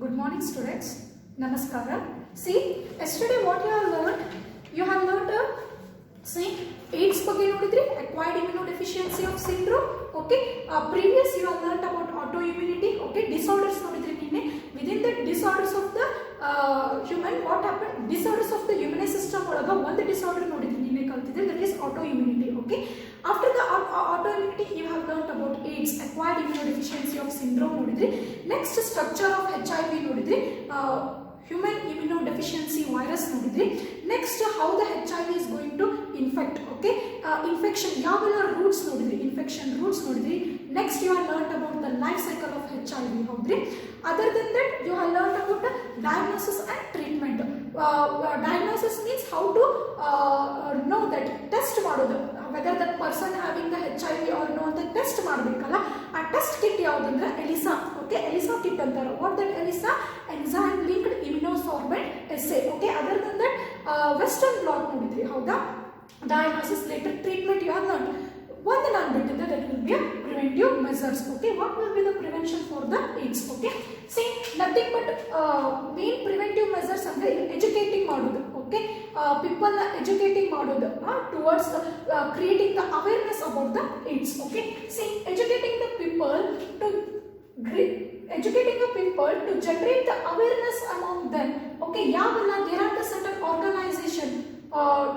Good morning, students. Namaskara. See, yesterday what you have learned? You have learned see, AIDS ಬಗ್ಗೆ ನೋಡಿದ್ರಿ, acquired immunodeficiency of syndrome. Okay. Previous you have learned about autoimmunity. Okay. Disorders ನೋಡಿದ್ರಿ ನಿನ್ನೆ. Within the disorders of the human, what happened? Disorders of the immune system ಒಳಗ ಒಂದು disorder ನೋಡಿದ್ರಿ ನಿನ್ನೆ ಕಲ್ತಿದ್ರಿ, that is autoimmunity. Okay. After the autoimmunity, you have learned about AIDS, acquired immunodeficiency of syndrome ನೋಡಿದ್ರಿ. Next, structure of HIV ನೋಡಿದ್ರಿ. Human immunodeficiency virus ನೋಡಿದ್ರಿ. Next, how the HIV is going to infect. Okay, infection ಯಾವೆಲ್ಲ roots ನೋಡಿದ್ರಿ, infection roots ನೋಡಿದ್ರಿ. Next, you have learned about the life cycle of HIV. ಹೌದ್ರಿ. Other than that, you have learned about diagnosis and treatment. Diagnosis means how to know that, test ಮಾಡೋದು, whether that person having the HIV or no ಅಂತ test ಮಾಡಬೇಕಲ್ಲ. ಆ test kit ಯಾವುದಂದ್ರೆ ELISA. Okay, ELISA kit ಅಂತಾರೆ. What that ELISA? Enzyme linked immunosorbent assay. Okay, other than that western blot ನೋಡಿದ್ರಿ, ಹೌದಾ? Diagnosis, later treatment you have learn. ಒಂದು ನಾನು ಬಿಟ್ಟಿದ್ದೆ, that will be a preventive measures. Okay, what will be the prevention for the AIDS? Okay, see, nothing but main preventive measures ಅಂದ್ರೆ educating ಮಾಡೋದು. Okay, people educating ಮಾಡೋದು towards creating the awareness about the AIDS. Okay, see, educating the people to generate the awareness among them. Okay, ಯಾವೆಲ್ಲ there are the certain organization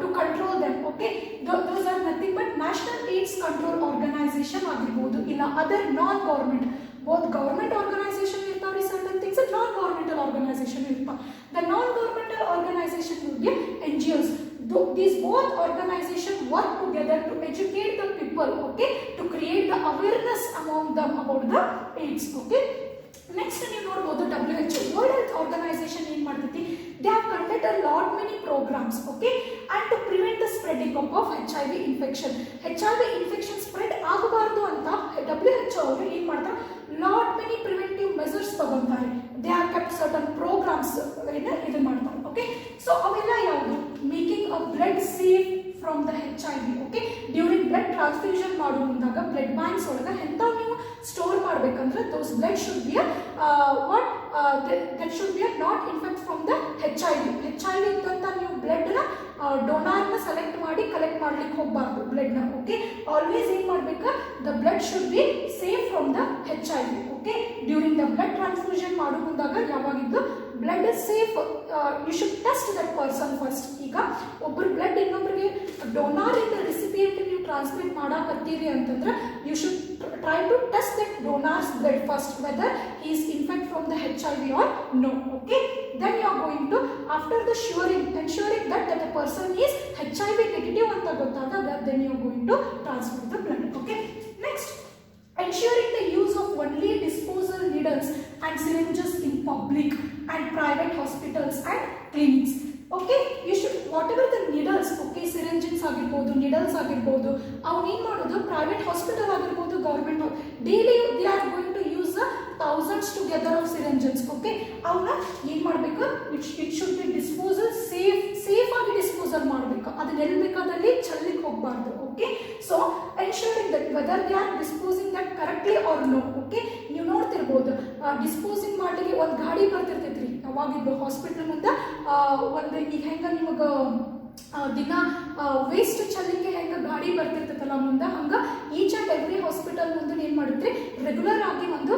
to control them. Okay, those are nothing but National AIDS Control Organization ಆಗಿರಬಹುದು, ಇಲ್ಲ other non-government, both government organization ಇರ್ತಾವ್ರಿ certain things, non-governmental organization ಇರ್ತಾವ. The non-governmental organization will be NGOs. These both organizations work together to educate the people. Okay, to create the awareness among them about the AIDS. Okay, next ನೀವು ನೋಡಬಹುದು WHO, world health organisation ಏನ್ ಮಾಡ್ತೈತಿ? They have conducted a lot many programs. Okay, and to prevent the spreading of HIV infection. HIV infection spread ಆಗಬಾರದು ಅಂತ WHO ಅವರು ಏನ್ ಮಾಡ್ತಾರೆ? lot many preventive measures ತಗೊಂತಾರೆ. They have kept certain programmes ಇದನ್ನ ಮಾಡ್ತಾರೆ. ಓಕೆ, ಸೊ ಅವೆಲ್ಲ ಯಾವುದು? Making a blood safe from the HIV. Okay, during blood transfusion ಮಾಡೋ ಮುಂದಾಗ ಬ್ಲಡ್ ಬ್ಯಾಂಕ್ಸ್ ಒಳಗ ಎಂತಾವ್ ನೀವು ಸ್ಟೋರ್ ಮಾಡಬೇಕಂದ್ರೆ those blood should be that should be not infect from the HIV ಇದ್ದಂತ ನೀವು ಬ್ಲಡ್ ನ ಡೋನಾರ್ ನ ಸೆಲೆಕ್ಟ್ ಮಾಡಿ ಕಲೆಕ್ಟ್ ಮಾಡ್ಲಿಕ್ಕೆ ಹೋಗಬಾರ್ದು ಬ್ಲಡ್ ನ. ಓಕೆ, ಆಲ್ವೇಸ್ ಏನ್ ಮಾಡ್ಬೇಕು? the blood should be safe from the HIV. Okay, during the blood transfusion ಮಾಡೋ ಮುಂದಾಗ ಯಾವಾಗಿದ್ದು blood is safe, you should test that person first. ಈಗ ಒಬ್ಬರು ಬ್ಲಡ್ ಇನ್ನೊಬ್ಬರಿಗೆ ಡೋನಾರ್ ಇಂದ ರಿಸಿಪಿಯೆಂಟ್ ನೀವು ಟ್ರಾನ್ಸ್ಮಿಟ್ ಮಾಡಾಕತ್ತೀರಿ ಅಂತಂದ್ರೆ you should try to test that donor's blood first whether he is infected from the HIV or no. Okay, then you are going to, after the ensuring that the person is HIV negative ಅಂತ ಗೊತ್ತಾದಾಗ then you are going to transfer the blood. Okay, next, ensuring the use of only disposal needles and syringes in public and private hospitals and clinics. Okay, you should, whatever the needles, okay, syringes ಆಗಿರಬಹುದು, needles ಆಗಿರಬಹುದು, ಅವನು ಏನು ಮಾಡೋದು? Private hospital ಆಗಿರಬಹುದು, government, daily they are going to use thousands together of syringes. Okay, ಅವನ್ನ ಏನು ಮಾಡಬೇಕು? it should be disposal safe ಆಗಿ ಡಿಸ್ಪೋಸಲ್ ಮಾಡಬೇಕು. ಅದನ್ನ ಎಲ್ಲಿ ಬೇಕಾದಲ್ಲಿ ಚೆಲ್ಲಿಕ್ಕೆ ಹೋಗಬಾರ್ದು. Okay, so ensuring that whether they are disposing that correctly or no. Okay, ನೀವು ನೋಡ್ತಿರ್ಬೋದು ಡಿಸ್ಪೋಸಿಂಗ್ ಮಾಡಲಿಕ್ಕೆ ಒಂದು ಗಾಡಿ ಬರ್ತಿರ್ತೈತ್ರಿ ಅವಾಗಿದ್ದು ಹಾಸ್ಪಿಟಲ್ ಮುಂದೆ. ಒಂದು ಈಗ ಹೆಂಗ ನಿಮಗೆ ದಿನ ವೇಸ್ಟ್ ಚೆಲ್ಲಿಕ್ಕೆ ಹೆಂಗ ಗಾಡಿ ಬರ್ತಿರ್ತೈತಲ್ಲ ಮುಂದೆ, ಹಂಗ ಈಚ್ ಅಂಡ್ ಎವ್ರಿ ಹಾಸ್ಪಿಟಲ್ ಮುಂದೆ ಏನ್ ಮಾಡಿದ್ರಿ? ರೆಗ್ಯುಲರ್ ಆಗಿ ಒಂದು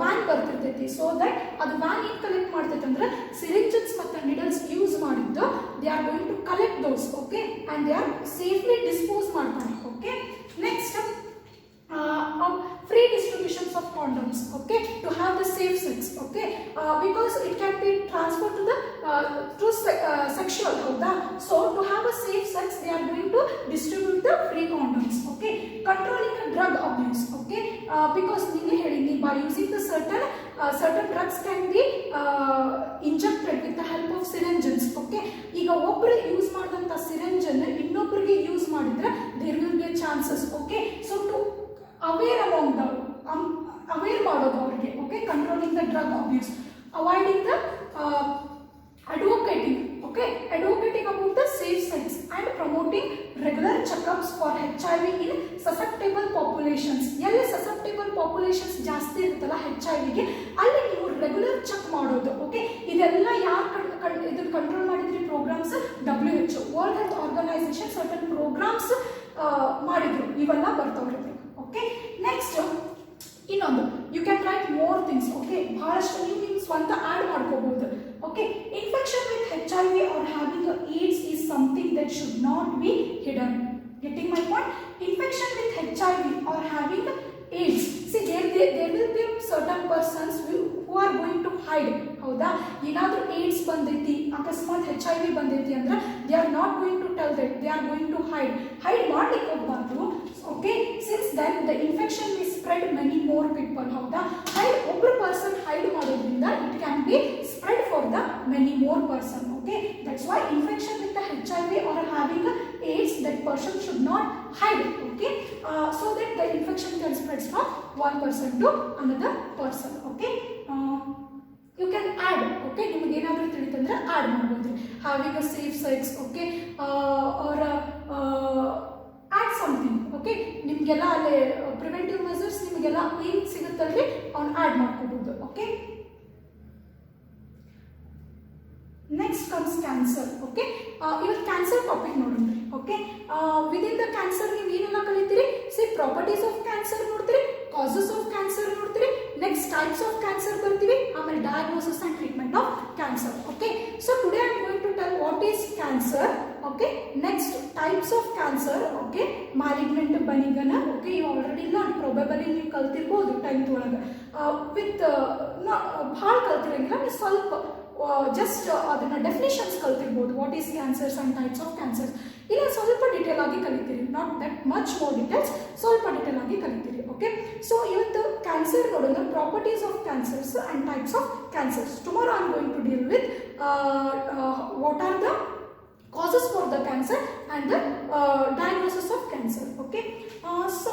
ವ್ಯಾನ್ ಬರ್ತಿರ್ತೈತಿ. ಸೊ ದಟ್ ಅದು ವ್ಯಾನ್ ಏನ್ ಕಲೆಕ್ಟ್ ಮಾಡ್ತೈತೆ ಅಂದ್ರೆ ಸಿರಿಂಜಸ್ ಮತ್ತೆ ನಿಡಲ್ಸ್ ಯೂಸ್ ಮಾಡಿದ್ದು they are going to collect those. Okay, and they are safely dispose ಮಾಡ್ತಾರೆ. Okay, next, free distributions of condoms. Okay, to have the safe sex. Okay, because it can be transferred to the sexual. ಹೌದಾ? So to have a safe sex they are going to distribute the free condoms. Okay, controlling the drug abuse. Okay, because ನಿನ್ನೆ ಹೇಳಿನಿ, by using the certain drugs can be injected with the help of syringes. Okay, ಈಗ ಒಬ್ಬರು use ಮಾಡಿದಂತ syringe ಅನ್ನು ಇನ್ನೊಬ್ಬರಿಗೆ use ಮಾಡಿದ್ರೆ there will be chances. Okay, so to aware among them, aware ಮಾಡೋದು ಅವರಿಗೆ. Okay, controlling the drug abuse, avoiding the advocating. Okay, advocating about the safe sex and promoting regular checkups for HIV in susceptible populations. ಎಲ್ಲಿ susceptible populations ಜಾಸ್ತಿ ಇರುತ್ತಲ್ಲ HIV ಗೆ, ಅಲ್ಲಿ ನೀವು regular check ಮಾಡೋದು. Okay, ಇದೆಲ್ಲ ಯಾರು ಇದನ್ನ ಕಂಟ್ರೋಲ್ ಮಾಡಿದ್ರಿ programmes? WHO, world health Organisation certain programmes ಮಾಡಿದ್ರು. ಇವೆಲ್ಲ ಬರ್ತಾವ್ರಿ. ಓಕೆ, ನೆಕ್ಸ್ಟ್ ಇನ್ನೊಂದು, you can write more things. Okay, ಬಹಳಷ್ಟು ನೀವು ಸ್ವಂತ ಆ್ಯಡ್ ಮಾಡ್ಕೋಬಹುದು. Okay, infection with HIV or having AIDS is something that should not be hidden. Getting my point? Infection with HIV or having AIDS, see there will be certain persons who are going to hide. ಹೌದಾ, ಏನಾದರೂ AIDS ಬಂದೈತಿ, ಅಕಸ್ಮಾತ್ HIV ಬಂದೈತಿ ಅಂದ್ರೆ they are not going to tell that, they are going to hide ಮಾಡ್ಲಿಕ್ಕೆ ಹೋಗಬಾರ್ದು. Okay, since then the infection will spread many more people. ಹೌದಾ, ಒಬ್ಬರು ಪರ್ಸನ್ ಹೈಡ್ ಮಾಡೋದ್ರಿಂದ it can be spread for the many more person. Okay, that's why infection with the HIV or having AIDS, that person should not hide. Okay, so that the infection can spread from one person to another person. Okay, you can add. Okay, ನಿಮಗೆ ಏನಾದರೂ ತಿಳಿತಂದ್ರೆ add ಮಾಡಬಹುದು. having a safe sex. Okay, or add something. Okay, ನಿಮಗೆಲ್ಲ ಅಲ್ಲೇ preventive Messrs ನಿಮಗೆಲ್ಲ ಏನು ಸಿಗುತ್ತಲ್ರಿ ಅವ್ನು add ಮಾಡ್ಕೋಬಹುದು. Okay, next comes cancer. Okay, ಇವತ್ತು ಕ್ಯಾನ್ಸರ್ ಟಾಪಿಕ್ ನೋಡೋಣ. ಓಕೆ, ವಿದಿನ್ ದ ಕ್ಯಾನ್ಸರ್ ನೀವು ಏನೆಲ್ಲ ಕಲಿತೀರಿ? ಸಿ, ಪ್ರಾಪರ್ಟೀಸ್ ಆಫ್ ಕ್ಯಾನ್ಸರ್ ನೋಡ್ತೀರಿ, ಕಾಸಸ್ ಆಫ್ ಕ್ಯಾನ್ಸರ್ ನೋಡ್ತೀರಿ, ನೆಕ್ಸ್ಟ್ ಟೈಪ್ಸ್ ಆಫ್ ಕ್ಯಾನ್ಸರ್ ಬರ್ತೀವಿ, ಆಮೇಲೆ diagnosis and treatment of cancer. Okay, so today I am going to tell what is cancer. Okay, next types of cancer. Okay, malignant, benign. Okay, you already learned, probably ನೀವು ಕಲ್ತಿರಬಹುದು 10th ಒಳಗೆ. With ಭಾಳ ಕಲ್ತಿರಂಗಿಲ್ಲ, ನೀವು ಸ್ವಲ್ಪ just ಅದನ್ನ definitions ಕಲ್ತಿರ್ಬೋದು. What is cancers and types of cancers ಇಲ್ಲ ಸ್ವಲ್ಪ detail ಆಗಿ ಕಲಿತೀರಿ, not that much more details, ಸ್ವಲ್ಪ ಡಿಟೇಲ್ ಆಗಿ ಕಲಿತೀರಿ. ಓಕೆ, ಸೊ ಇವತ್ತು ಕ್ಯಾನ್ಸರ್ ನೋಡೋಣ, properties of cancers and types of cancers. Tomorrow I am going to deal with what are the causes for the cancer and the diagnosis of cancer. Okay, so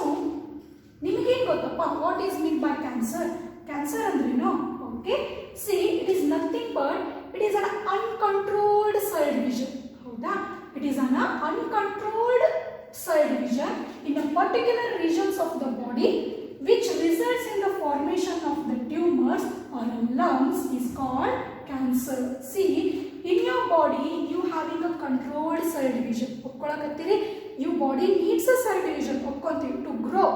ನಿಮಗೆ ಏನು ಗೊತ್ತಪ್ಪ what is meant by cancer? Cancer ಅಂದ್ರೇನು? Okay, see, it is nothing but it is an uncontrolled cell division. ಹೌದಾ, it is an uncontrolled cell division in a particular regions of the body which results in the formation of the tumors or lumps is called cancer. See, in your body you having a controlled cell division. ಒಪ್ಕೊಳ್ಳಕತ್ತೀರಿ, your body needs a cell division. ಒಪ್ಕೊಂತೀವಿ, to grow,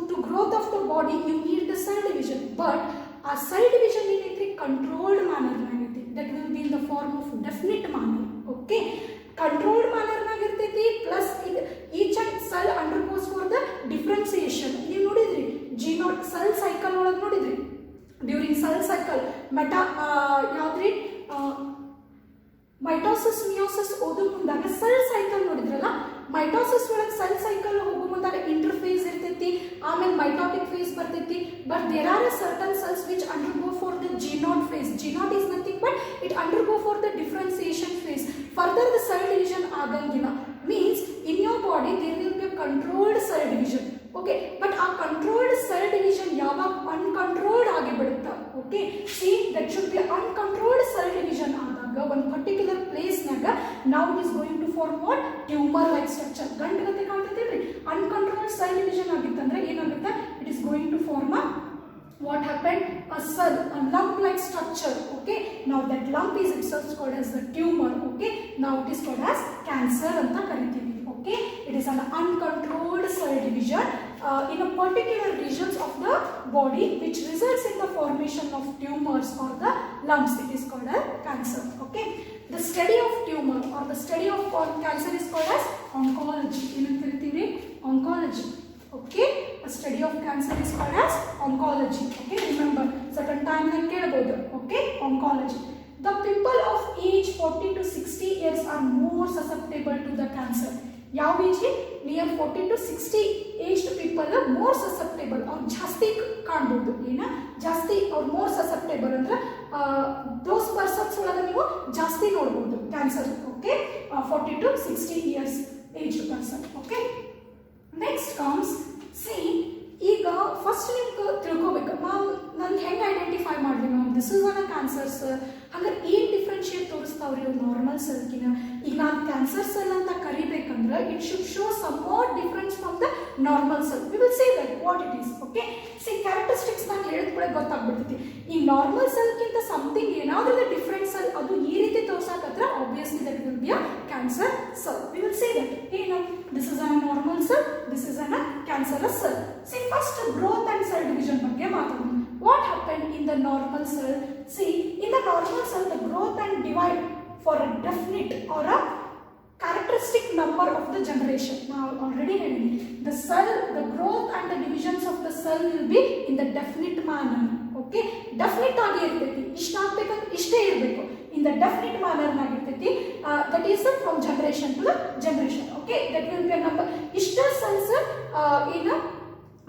to growth of the body you need the cell division, but ಆ cell division ಏನೈತಿ controlled manner ಆಗೈತಿ, that will be in the form of definite manner. Okay, controlled manner ನಾಗಿರ್ತೈತಿ, plus each cell undergoes for the differentiation. ನೀವು ನೋಡಿದ್ರಿ G0 cell cycle ಒಳಗೆ ನೋಡಿದ್ರಿ, during cell cycle ಯಾವ್ದ್ರಿ mitosis meiosis ಓದು ಮುಂದಾಗ ಸೆಲ್ ಸೈಕಲ್ ನೋಡಿದ್ರಲ್ಲ, ಮೈಟೋಸಿಸ್ ಒಳಗೆ ಸೆಲ್ ಸೈಕಲ್ ಹೋಗೋ ಮುಂದಾಗ ಇಂಟರ್ಫೇಸ್ ಇರ್ತೈತಿ, ಆಮೇಲೆ ಮೈಟೋಟಿಕ್ ಫೇಸ್ ಬರ್ತೈತಿ. But there are certain cells which undergo for the G0 phase. G0 is nothing but it undergo for the differentiation phase. Further the cell division ಆಗಂಗಿಲ್ಲ. Means in your body there will be a controlled cell division. Okay, but ಆ controlled cell division ಯಾವಾಗ uncontrolled ಆಗಿಬಿಡುತ್ತೆ. Okay, see, that should be uncontrolled cell division ಆದಾಗ one particular place ನಾಗ now it is going to form what? Tumor like structure. ಗಂಟಗತೆ ಕಾಣ್ತೈತಿ. Uncontrolled cell division ಆಗಿತ್ತಂದ್ರೆ ಏನಾಗುತ್ತೆ? It is going to form a what happened? A cell, a lump like structure. Okay, now that lump is itself called as the tumor. Okay, now it is called as cancer anta kariತೀವಿ. Okay, it is an uncontrolled cell division in a particular regions of the body which results in the formation of tumors or the lumps. It is called as cancer. Okay, the study of tumor or the study of cancer is called as oncology. ಏನಂತ ಕರಿತೀವಿ? Oncology. Okay, a study of cancer is called as oncology. Okay, remember certain time like ಕೇಳಬಹುದು. Okay, oncology. The people of age 40 to 60 years are more susceptible to the cancer. ಯಾವ age? Near 40 to 60 aged people more susceptible, ಅವ್ರು ಜಾಸ್ತಿ ಕಾಣ್ಬೋದು. ಏನ ಜಾಸ್ತಿ ಅವ್ರು more susceptible ಅಂದ್ರೆ ದೋಸ್ persons ಒಳಗೆ ನೀವು ಜಾಸ್ತಿ ನೋಡ್ಬೋದು cancer. Okay, 40 to 60 years aged person. Okay, next comes C, ಈಗ ಫಸ್ಟ್ ನೀವು ತಿಳ್ಕೊಬೇಕು ನಾನು ಹೆಂಗೆ ಐಡೆಂಟಿಫೈ ಮಾಡಲಿ ma'am this is one cancers. ಹಾಗಾದ್ರೆ ಏನು ಡಿಫ್ರೆನ್ಷಿಯೇಟ್ ತೋರಿಸ್ತಾವ್ರಿ ಇವ್ರು ನಾರ್ಮಲ್ ಸೆಲ್ಕಿನ? ಈಗ ನಾನು ಕ್ಯಾನ್ಸರ್ ಸೆಲ್ ಅಂತ ಕರಿಬೇಕಂದ್ರೆ it should show somewhat difference from the normal cell. We will say that what it is. Okay, see characteristics ನಾನು ಹೇಳಿದ ಕೂಡ ಗೊತ್ತಾಗ್ಬಿಡ್ತೈತಿ. ಈ ನಾರ್ಮಲ್ ಸೆಲ್ಗಿಂತ ಸಮಥಿಂಗ್ ಏನಾದರೂ ಡಿಫ್ರೆಂಟ್ ಸೆಲ್ ಅದು ಈ ರೀತಿ ತೋರ್ಸಾಕತ್ರ obviously that will be a cancer cell. We will say that ಏನು this is a normal cell, this is a cancerous cell. See first growth and cell division ಬಗ್ಗೆ ಮಾತಾಡೋಣ. What happened in the normal cell? See, in the normal cell, the growth and divide for a definite or a characteristic number of the generation. Now, already the cell, the growth and the divisions of the cell will be in the definite manner. Okay, definite agi irteti. Ishta agbekanದ್ರೆ ishte irbeku. In the definite manner nagirteti. That is from generation to the generation. Okay, that will be a number. Ishta cells in a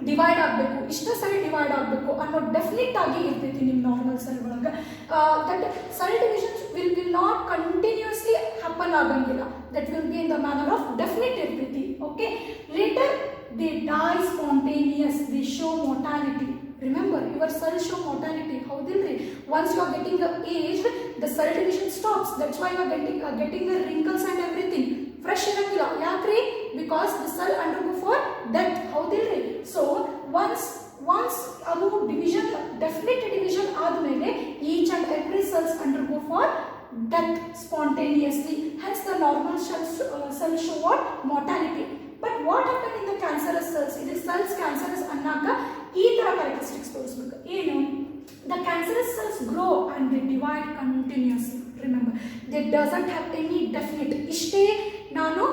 divide ಆಗಬೇಕು, ಇಷ್ಟ cell divide ಆಗಬೇಕು ಅನ್ನೋ definite ಆಗಿ ಇರ್ತೈತಿ ನಿಮ್ಮ normal cell ಒಳಗೆ. That cell divisions will not continuously happen ಆಗಂಗಿಲ್ಲ. That will be in the manner of definite ಇರ್ತೈತಿ. Okay, later they die spontaneous, they show mortality. Remember, your cell show mortality. ಹೌದಿಲ್ರಿ? Once you are getting aged, the cell division stops. That's why you are getting the wrinkles and everything. Fresh ಇರಂಗಿಲ್ಲ. ಯಾಕ್ರಿ? Because the cell undergo for death. ಹೌದಿಲ್ರಿ? So once ಅದು division definite division ಆದಮೇಲೆ each and every cells undergo for death spontaneously. Hence the normal cell show what? Mortality. But what happened in the cancerous cells? It is cells cancerous ಅನ್ನಕ ಈ ತರ characteristics ತೋರಿಸಬೇಕು. ಏನು? The cancerous cells grow and they divide continuously. Remember, they doesn't have any definite ಇಷ್ಟೇ ನಾನು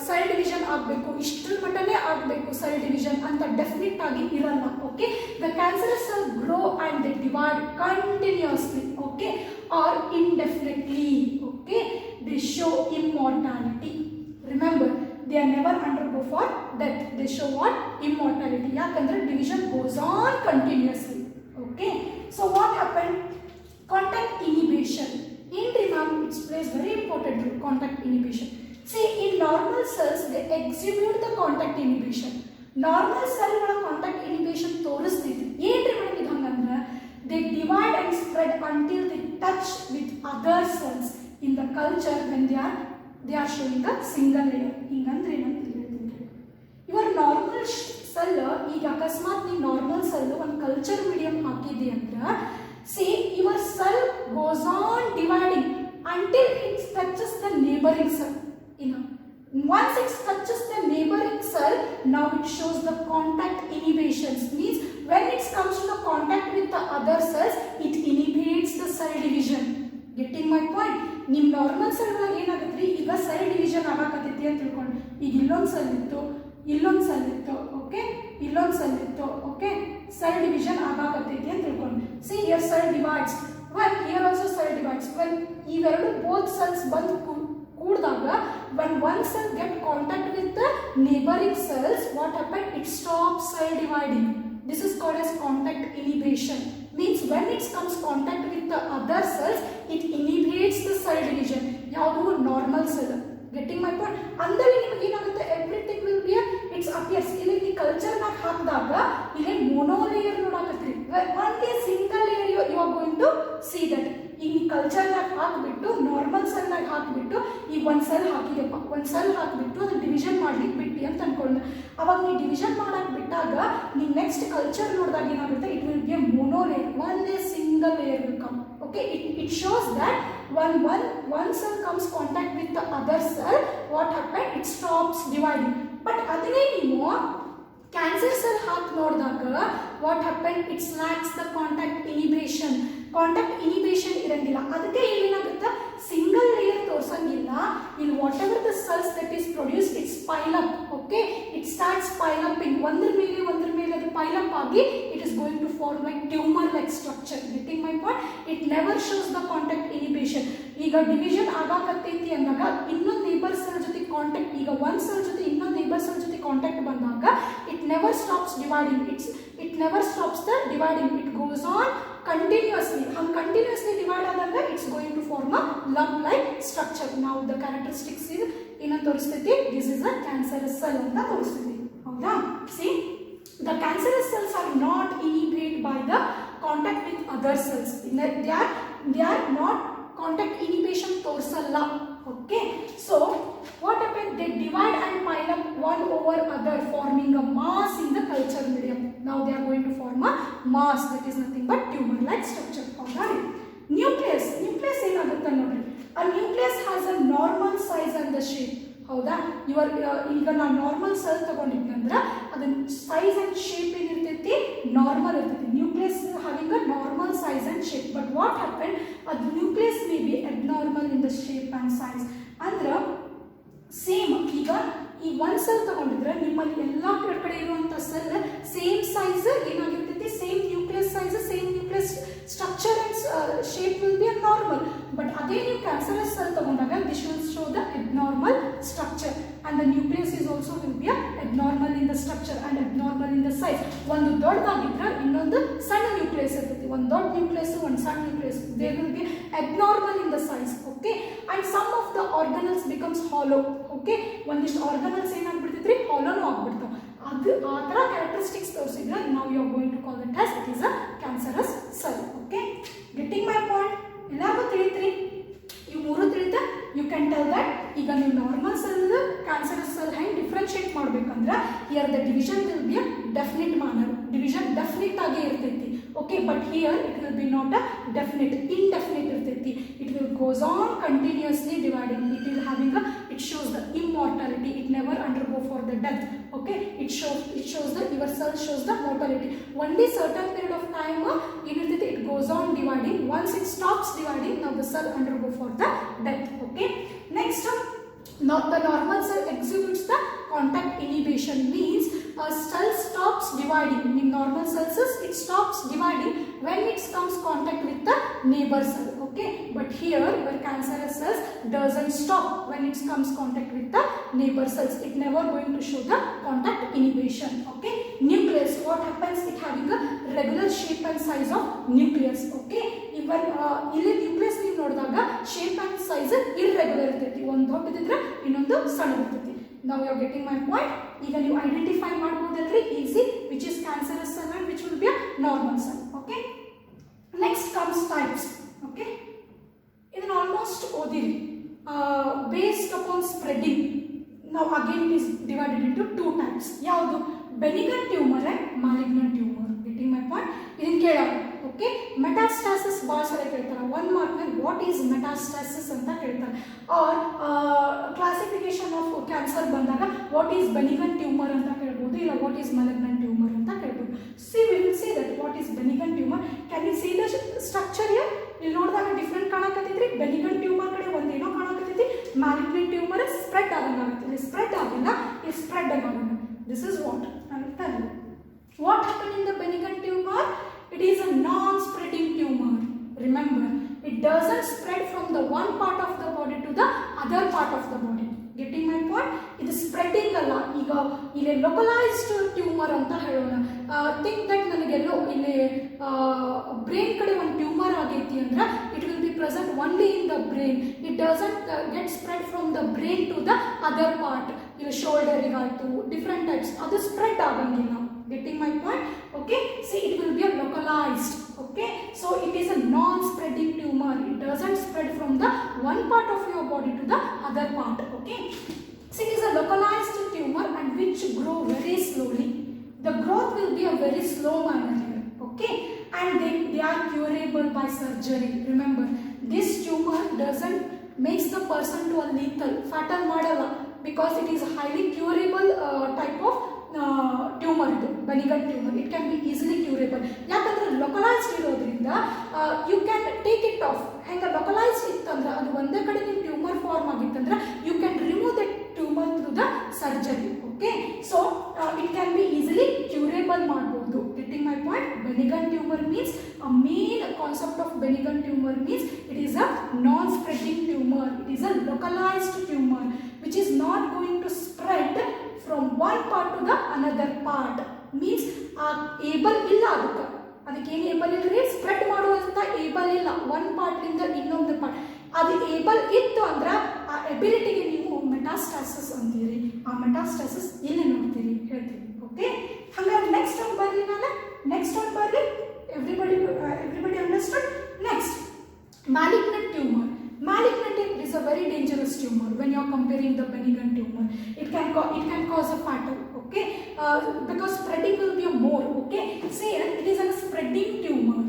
cell division ಆಗಬೇಕು, ಇಷ್ಟರ ಮಟ್ಟನೇ ಆಗಬೇಕು ಸೆಲ್ ಡಿವಿಷನ್ ಅಂತ ಡೆಫಿನೆಟ್ ಆಗಿ ಇರಲ್ಲ. Okay, the cancerous cell grow and they divide continuously. Okay, or indefinitely. Okay, they show immortality. Remember, they are never undergo for death. They show what? Immortality. Yakandre division goes on continuously. Okay, so what happened? Contact inhibition. In Rimam, it plays very important role. Contact inhibition. See, in normal cells, they exhibit the contact inhibition. Normal cell ಗಳ contact inhibition ತೋರಿಸ್ತಿದೆ. ಏನ್ರಿ madam ಇದು ಹಂಗಂದ್ರೆ they divide and spread until they touch with other cells in the culture when they are showing a single layer. ಹಿಂಗಂದ್ರೆ ಏನಂತ ಹೇಳ್ತೀನಿ. ಇವಾಗ normal cell, ಈಗ ಅಕಸ್ಮಾತ್ ನೀವು ನಾರ್ಮಲ್ ಸೆಲ್ ಒಂದು ಕಲ್ಚರ್ ಮೀಡಿಯಂ ಹಾಕಿದ್ದೆ ಅಂದ್ರೆ see your cell goes on dividing until it touches the neighboring cell. Once it touches the neighboring cell, now it shows the contact inhibitions. Means when it comes to the contact with the other cells, it inhibits the cell division. Getting my point? ನಿಮ್ಮ normal cell ಒಳಗೆ ಏನಾಗುತ್ತೆ, ಈಗ cell division ಆಗಾಕತ್ತೈತಿ ಅಂತ ತಿಳ್ಕೊಂಡು, ಈಗ ಇಲ್ಲೊಂದು cell ಇತ್ತು, ಇಲ್ಲೊಂದು ಸೆಲ್ ಇತ್ತು, ಓಕೆ, ಇಲ್ಲೊಂದು ಸೆಲ್ ಇತ್ತು, ಓಕೆ, ಸೆಲ್ ಡಿವಿಷನ್ ಆಗಾಕತ್ತೈತಿ ಅಂತ ತಿಳ್ಕೊಂಡು. See here cell divides, when here also cell divides. When ಇವೆರಡು ಬೋತ್ ಸೆಲ್ಸ್ ಬಂದು ಕೂಡಿದಾಗ when one cell get contact with the neighboring cells, what happened? It stops cell dividing. This is called as contact inhibition. Means when it comes contact with the other cells, it inhibits the cell division. ಯಾವುದು normal cell. Getting my point? ಅಂದರೆ ನಿಮಗೆ ಏನಾಗುತ್ತೆ, everything will be it's appears. ಇಲ್ಲಿ ನೀವು ಕಲ್ಚರ್ನಾಗ ಹಾಕಿದಾಗ ಇಲ್ಲಿ monolayer ನೋಡಾಕತ್ರಿ, only single layer you are going to see that. ಈಗ ಈ ಕಲ್ಚರ್ನಾಗ ಹಾಕಿಬಿಟ್ಟು ನಾರ್ಮಲ್ ಸೆಲ್ನಾಗ ಹಾಕಿಬಿಟ್ಟು ಈಗ ಒಂದು ಸೆಲ್ ಹಾಕಿದೆಪ್ಪ, ಒಂದು ಸೆಲ್ ಹಾಕಿಬಿಟ್ಟು ಅದು ಡಿವಿಷನ್ ಮಾಡ್ಲಿಕ್ಕೆ ಬಿಟ್ಟು ಅಂತ ಅನ್ಕೊಂಡು, ಅವಾಗ ನೀವು ಡಿವಿಷನ್ ಮಾಡಕ್ಕೆ ಬಿಟ್ಟಾಗ ನೀವು ನೆಕ್ಸ್ಟ್ ಕಲ್ಚರ್ ನೋಡಿದಾಗ ಏನಾಗುತ್ತೆ, it will be a monolayer, only single layer will come. Okay, it shows that when one cell comes contact with the other cell, what happened? It stops dividing. But adine ನೀವು cancer cell ಹಾಕಿ ನೋಡಿದಾಗ what happened? It lacks the contact inhibition. Contact inhibition ಇರಂಗಿಲ್ಲ. ಅದಕ್ಕೆ ಏನಾಗುತ್ತೆ, single layer ತೋರ್ಸಂಗಿಲ್ಲ. ಇಲ್ಲಿ whatever the cells that is produce it's pile up. Okay, it starts pile upping. ಒಂದ್ರ ಮೇಲೆ ಅದು ಪೈಲ್ ಅಪ್ ಆಗಿ it is going to form like tumor like structure. Getting my point? It never shows the contact inhibition. ಈಗ division ಆಗಾಕತ್ತೈತಿ ಅಂದಾಗ ಇನ್ನೊಂದು neighbour cell ಜೊತೆ contact, ಈಗ ಒಂದು ಸೆಲ್ ಜೊತೆ ಇನ್ನೊಂದು ನೇಬರ್ ಸೆಲ್ ಜೊತೆ ಕಾಂಟ್ಯಾಕ್ಟ್ ಬಂದಾಗ it never stops dividing. It never stops the dividing. It goes on continuously. And continuously divide ಆದಾಗ it's going to form a lump like structure. Now the characteristics is ಏನು ತೋರಿಸ್ತೈತಿ, this is a cancerous cell ಅಂತ ತೋರಿಸ್ತೈತಿ. ಹೌದಾ? See, the cancerous cells are not inhibited by the contact with other cells. They are not contact inhibition ತೋರಿಸಲ್ಲ. Okay, so what happened? They divide and pile up one over other, forming a mass in the culture medium. Now they are going to form a mass that is nothing but tumor like structure. Nucleus has a normal size and the shape. ಹೌದಾ, ಈಗ ನಾನು normal cell ತಗೊಂಡಿದ್ನಂದ್ರೆ ಅದನ್ನ size and shape ಏನಿರ್ತೈತಿ, normal ಇರ್ತೈತಿ. Nucleus having a normal size and shape. But what happen, ಅದು nucleus may be abnormal in the shape and size. ಅಂದ್ರೆ same ಈಗ ಈ ಒಂದು ಸೆಲ್ ತಗೊಂಡಿದ್ರೆ ನಿಮ್ಮಲ್ಲಿ ಎಲ್ಲ ಕಡೆ ಇರುವಂಥ ಸೆಲ್ ಸೇಮ್ ಸೈಜ್ ಏನಾಗಿರ್ತೈತಿ, same nucleus size, same nucleus structure and shape will be a normal. But ಅದೇ ನೀವು ಕ್ಯಾನ್ಸರಸ್ ಸೆಲ್ ತಗೊಂಡಾಗ this will show the abnormal structure and the nucleus is also will be abnormal in the structure and abnormal in the size. ಒಂದು ದೊಡ್ಡದಾಗಿದ್ರೆ ಇನ್ನೊಂದು ಸಣ್ಣ nucleus ಇರ್ತೈತಿ. ಒಂದು ದೊಡ್ಡ nucleus, ಒಂದು ಸಣ್ಣ nucleus, they will be abnormal in the size. Okay, and some of the organelles becomes hollow. Okay, ಒಂದಿಷ್ಟು organelles ಏನಾಗ್ಬಿಡ್ತೈತ್ರಿ, ಹಾಲೋನು ಆಗ್ಬಿಡ್ತಾವ. ಅದು ಆ ಥರ ಕ್ಯಾರೆಕ್ಟರಿಸ್ಟಿಕ್ಸ್ ತೋರಿಸಿದ್ರೆ ನಾವು you are going to call it as it is a cancerous cell. Okay, getting my point? ಎಲ್ಲಾರ್ಗೂ ತಿಳಿತ್ರಿ? ಇವು ಮೂರು ತಿಳಿತ ಯು ಕ್ಯಾನ್ ಟೆಲ್ ದಟ್. ಈಗ ನೀವು ನಾರ್ಮಲ್ ಸೆಲ್ ಕ್ಯಾನ್ಸರಸ್ ಸೆಲ್ ಹೆಂಗೆ ಡಿಫ್ರೆನ್ಶಿಯೇಟ್ ಮಾಡ್ಬೇಕಂದ್ರೆ here the division will be a definite manner. Division definite ಆಗಿ ಇರ್ತೈತಿ. Okay, but here it will B not a definite, indefinite ಇರ್ತೈತಿ. It will goes on continuously dividing. It will having it shows the immortality. It never undergo for the death. Okay, it shows the your cell shows the mortality. Only certain period of time ಏನಿರ್ತೈತಿ, it goes on dividing. Once it stops dividing, now the cell undergo for the death. Okay, next now the normal cell exhibits the contact inhibition, means a cell stops dividing. In normal cells it stops dividing when it comes contact with the neighbor cell. Okay, but here where cancerous cells doesn't stop when it comes contact with the neighbor cells. It never going to show the contact inhibition. Okay, nucleus, what happens, it having a regular shape and size of nucleus. Okay, even ಇಲ್ಲಿ nucleus ನೀವು ನೋಡಿದಾಗ shape and size irregular ಇರ್ತೈತಿ. ಒಂದು ದೊಡ್ಡದಿದ್ರೆ ಇನ್ನೊಂದು ಸಣ್ಣ ಇರ್ತೈತಿ. ನಾವು you are getting my point? ಈಗ ನೀವು ಐಡೆಂಟಿಫೈ ಮಾಡ್ಬೋದಲ್ರಿ easy which is cancerous cell and which will be a normal cell. Okay, next comes types. Okay, ಇದನ್ನ ಆಲ್ಮೋಸ್ಟ್ ಓದಿರಿ. ಬೇಸ್ಡ್ ಅಪಾನ್ ಸ್ಪ್ರೆಡಿಂಗ್, ನಾವು again it is divided into two types. ಯಾವುದು? Benign tumor and malignant tumor. Getting my point? ಇದನ್ನ ಕೇಳೋಣ. Okay, metastasis ಭಾಳ ಸಲ ಕೇಳ್ತಾರೆ. One ಮಾರ್ಕ್ನಲ್ಲಿ ವಾಟ್ ಈಸ್ ಮೆಟಾಸ್ಟಾಸಿಸ್ ಅಂತ ಕೇಳ್ತಾರೆ. ಆರ್ ಕ್ಲಾಸಿಫಿಕೇಶನ್ ಆಫ್ ಕ್ಯಾನ್ಸರ್ ಬಂದಾಗ ವಾಟ್ ಈಸ್ ಬೆನಿಗನ್ ಟ್ಯೂಮರ್ ಅಂತ ಕೇಳ್ಬೋದು, ಇಲ್ಲ ವಾಟ್ ಈಸ್ ಮಾಲಿಗ್ನಂಟ್ ಟ್ಯೂಮರ್ ಅಂತ ಕೇಳ್ಬೋದು. See we will see that what is benign tumor. Can you see the structure here? ಇಲ್ಲಿ ನೋಡಿದಾಗ ಡಿಫ್ರೆಂಟ್ ಕಾಣಕತ್ತೈತ್ರಿ. ಬೆನಿಗನ್ ಟ್ಯೂಮರ್ ಕಡೆ ಒಂದೇನೋ ಕಾಣಕತ್ತೈತಿ, ಮಾಲಿಗ್ನಂಟ್ ಟ್ಯೂಮರ್ ಸ್ಪ್ರೆಡ್ ಆಗಂಗಾಗುತ್ತೆ. ಸ್ಪ್ರೆಡ್ ಆಗಿಲ್ಲ, ಇದು ಸ್ಪ್ರೆಡ್ ಆಗೋಣ. ದಿಸ್ ಇಸ್ ವಾಟ್ ಅಂತ. What happened in the benign tumor? It is a non-spreading tumor. Remember, it doesn't spread from the one part of the body to the other part of the body. Getting my point? It is spreading ಅಲ್ಲ. ಈಗ ಇಲ್ಲಿ localized tumor ಅಂತ ಹೇಳೋಣ. Think that ನನಗೆಲ್ಲೋ ಇಲ್ಲಿ brain ಕಡೆ ಒಂದು tumour ಆಗೈತಿ ಅಂದ್ರೆ it will be present only in the brain. It doesn't get spread from the brain to the other part. ಈಗ ಶೋಲ್ಡರಿಗಾಯ್ತು, ಡಿಫ್ರೆಂಟ್ ಟೈಪ್ಸ್, ಅದು ಸ್ಪ್ರೆಡ್ ಆಗಂಗಿಲ್ಲ. Getting my point? Okay, see, it will be a localized. Okay, so it is a non-spreading tumor. It doesn't spread from the one part of your body to the other part. Okay, so it is a localized tumor and which grow very slowly. The growth will be a very slow manner here. Okay, and they are curable by surgery. Remember, this tumor doesn't makes the person to a lethal, fatal ಮಾಡಲ್ಲ, because it is a highly curable type of tumor. ಇದು benign tumor. It can be easily curable. ಯಾಕಂದ್ರೆ localized ಇರೋದ್ರಿಂದ you can take it off. ಹೆಂಗೆ localized ಇತ್ತಂದ್ರೆ ಅದು ಒಂದೇ ಕಡೆ ನಿಮ್ಮ ಟ್ಯೂಮರ್ ಫಾರ್ಮ್ ಆಗಿತ್ತಂದ್ರೆ you can remove that tumor through the surgery. Okay, so it can be easily curable ಮಾಡ್ಬೋದು. Getting my point? Benign tumor means a main concept of benign tumor means it is a non-spreading tumor. It is a localized tumor which is not going to spread from one part to the another part. Means able illa ಅದಕ್ಕೆ ಏನು Abel ಇಲ್ಲರಿ, spread ಮಾಡುವಂಥ Abel ಇಲ್ಲ one ಪಾರ್ಟ್ಲಿಂದ ಇನ್ನೊಂದು part. ಅದು Abel ಇತ್ತು ಅಂದ್ರೆ ಆ ಎಬಿಲಿಟಿಗೆ ನೀವು ಮೆಟಾಸ್ಟಾಸಿಸ್ ಅಂತೀರಿ. ಆ ಮೆಟಾಸ್ಟಾಸಿಸ್ ಎಲ್ಲಿ ನೋಡ್ತೀರಿ ಹೇಳ್ತೀರಿ. ಓಕೆ, ಹಾಗಾದ್ರೆ ನೆಕ್ಸ್ಟ್ ಒಂದು ಬರ್ರಿ. ನಾನು ನೆಕ್ಸ್ಟ್ ಒಂದು ಬರ್ರಿ. everybody understood? Next, malignant tumor. Malignant is a very dangerous tumor when you are comparing the benign tumor. It can cause a fatal. Okay, because spreading will be more. Okay, see, it is a spreading tumor.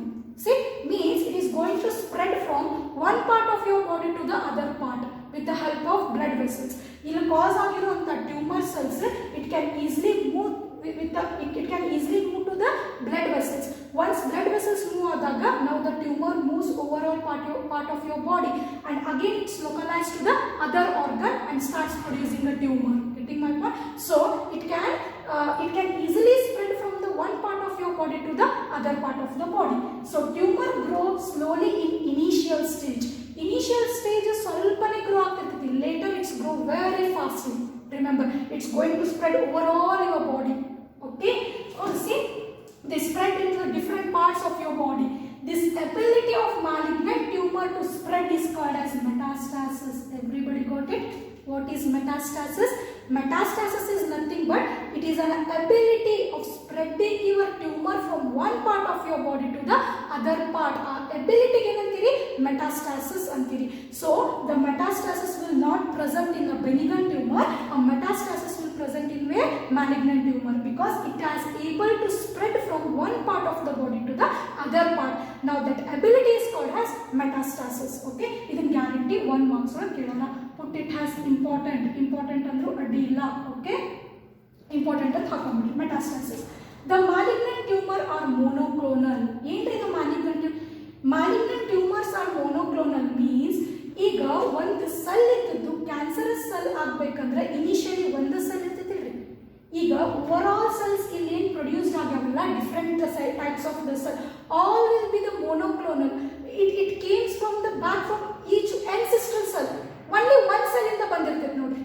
See, means it is going to spread from one part of your body to the other part with the help of blood vessels. ಇಲ್ಲಿ ಕಾಸ್ ಆಗಿರುವಂತ tumour cells it can easily move it can easily move to the blood vessels. Once blood vessels move adaga, now the tumor moves overall part of your body, and again it's localized to the other organ and starts producing a tumor. Getting my point? So it can easily spread from the one part of your body to the other part of the body. So tumor grows slowly in initial stage. Initial stage is ಸ್ವಲ್ಪನೇ grow ಆಗ್ತಿರ್ತದೆ. Later it's grow very fastly. Remember, it's going to spread over all your body. Okay? Oh, see, they spread into the different parts of your body. This ability of malignant tumor to spread is called as metastasis. Everybody got it? What is metastasis? Metastasis is nothing but it is an ability of spreading your tumor from one part of your body to the other part. Ability ಏನಂತೀರಿ metastasis ಅಂತೀರಿ. So the metastasis will not present in a benign tumor. A metastasis will present in a malignant tumor because it is able to spread from one part of the body to the other part. Now that ability is called as metastasis. Okay, ಇದನ್ನ guarantee 1 marks ಒಳಗೆ ಕೇಳೋಣ. Put it has important ಅಂದ್ರು ಅಡ್ಡಿ ಇಲ್ಲ. Okay, important ಅಂತ ಹಾಕೊಂಡ್ಬಿಡಿ. metastasis. The malignant tumor are monoclonal. ಏನ್ರಿ ಇದು malignant tumors are monoclonal means ಈಗ ಒಂದು ಸೆಲ್ ಇದ್ದು ಕ್ಯಾನ್ಸರಸ್ ಸೆಲ್ ಆಗಬೇಕಂದ್ರೆ ಇನಿಷಿಯಲಿ ಒಂದು ಸೆಲ್ ಇರ್ತಿದ್ರಿ. ಈಗ ಓವರ್ ಆಲ್ ಸೆಲ್ಸ್ ಇಲ್ಲಿ ಏನು ಪ್ರೊಡ್ಯೂಸ್ಡ್ ಆಗ್ಯಾವಲ್ಲ different types of the cell all will be the monoclonal. It came from the back from each ancestral cell. Only one cell ಇಂದ ಬಂದಿರ್ತದೆ ನೋಡ್ರಿ.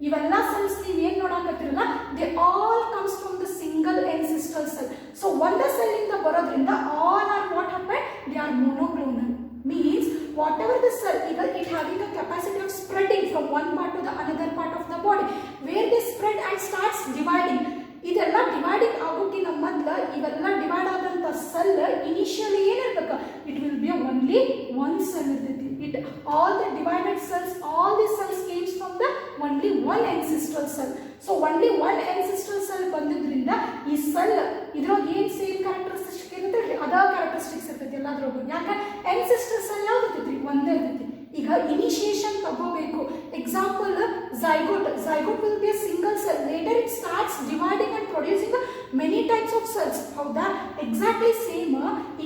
ಇವೆಲ್ಲ ಸೆಲ್ಸ್ ನೀವು ಏನು ನೋಡಾಕತ್ತಿರಲ್ಲ they all comes from the single ancestral cell. So ಒಂದು cell ಇಂದ ಬರೋದ್ರಿಂದ all are what happened? They are monoclonal. Means whatever the cell, it having a capacity of spreading from one part to the another part of the body, where they spread and starts dividing. ಇದೆಲ್ಲ dividing ಆಗೋಕ್ಕಿಂತ ಮೊದಲು ಇವೆಲ್ಲ divide ಆದಂಥ cell initially ಏನಿರ್ಬೇಕು it will be only one cell ಇರ್ತೈತಿ. It all the divided cells all the cells comes from the only one ancestral cell. So only one ancestral cell ಬಂದಿದ್ರಿಂದ ಈ cell ಇದ್ರೊಳಗೆ ಏನು ಸೇಮ್ ಕ್ಯಾರೆಕ್ಟರಿಸ್ಟಿಕ್ ಇರುತ್ತೆ ಅದ characteristics ಇರ್ತೈತಿ ಎಲ್ಲಾದ್ರೊಳಗೂ. ಯಾಕೆ ಆನ್ಸಿಸ್ಟ್ರಲ್ ಸೆಲ್ ಯಾವ್ದು ಇರ್ತೈತಿ ಒಂದೇ ಇರ್ತೈತಿ. ಈಗ ಇನಿಷಿಯೇಷನ್ ತಗೋಬೇಕು. Example zygote will be a single cell. Later it starts dividing and producing many types of cells. ಹೌದಾ? Exactly same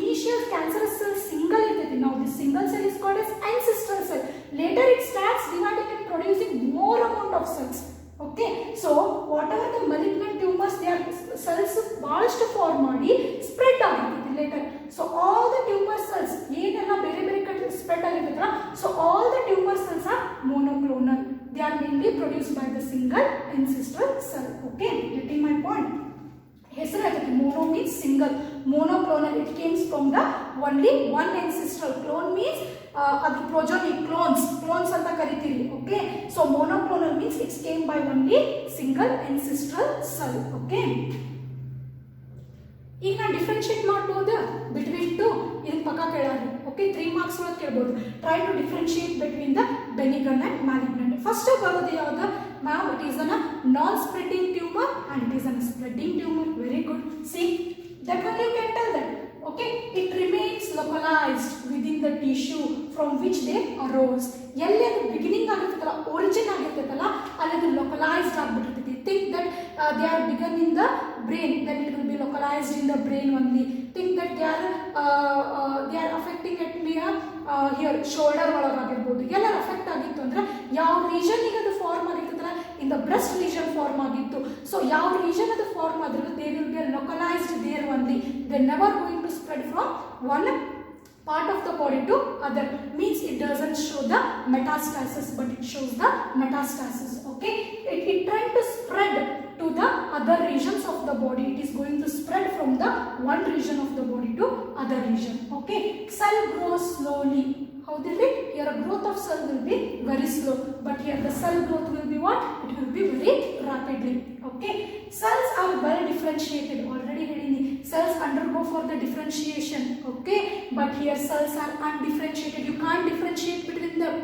initial cancerous cell single ಇರ್ತೈತಿ. Now this single cell is called as ancestral cell. Later it starts dividing and producing more amount of cells. Okay, so whatever the malignant tumors they are cells ಬಹಳಷ್ಟು form ಮಾಡಿ spread ಆಗಿರ್ತೈತಿ later. So all the tumor cells ಏನೆಲ್ಲ ಬೇರೆ ಬೇರೆ ಕಡೆ spread ಆಗಿರ್ತೈತಲ್ಲ so all the tumor cells are monoclonal. They are mainly produced by the single ancestral cell. Okay, getting my point? ಹೆಸರು ಹೇಳ್ತೈತಿ mono means single, monoclonal it comes from the only one ancestral. Clone means ಅದು progeny clones ಅಂತ ಕರಿತೀವಿ. Okay, so monoclonal means it came by only single ancestral cell. Okay, ಈಗ ನಾನು differentiate ಮಾಡ್ಬೋದು between two ಇದನ್ನ ಪಕ್ಕ ಕೇಳಾರಿ. Okay, 3 marks ಒಳಗೆ ಕೇಳ್ಬೋದು. Try to differentiate between the benign and malignant. First ಬರೋದು ಯಾವುದು ma'am? It is an non spreading tumor and it is an spreading tumor. Very good. See that one you can tell that. Okay, it remains localized within the tissue from which they arose. ಎಲ್ಲಿ ಅದು beginning ಆಗಿರ್ತಲ್ಲ origin ಆಗಿರ್ತೈತಲ್ಲ ಅಲ್ಲಿ ಅದು localized ಆಗಿಬಿಟ್ಟಿರ್ತೈತಿ. Think that they are begun in the brain, then it will be localized in the brain only. Think that they are affecting at here shoulder ಒಳಗಾಗಿರ್ಬೋದು. ಎಲ್ಲ affect ಆಗಿತ್ತು ಅಂದ್ರೆ ಯಾವ ರೀಜನ್ಗೆ ಅದು ಫಾರ್ಮ್ ಆಗಿರ್ತದಲ್ಲ in the breast region form ಆಗಿತ್ತು. So ಯಾವ ರೀಜನ್ ಅದು ಫಾರ್ಮ್ ಆದ್ರೂ they will be localized there only. They never going to spread from one part of the body to other. Means it doesn't show the metastasis but it shows the metastasis. Okay, it trying to spread to the other regions of the body. It is going to spread from the one region of the body to other region. Okay, cell grows slowly. How did it? Here a growth of cell will be very slow, but here the cell growth will be what? It will be very rapidly. Okay, cells are well differentiated. Already heading cells undergo for the differentiation. Okay, but here cells are undifferentiated. You can't differentiate between them.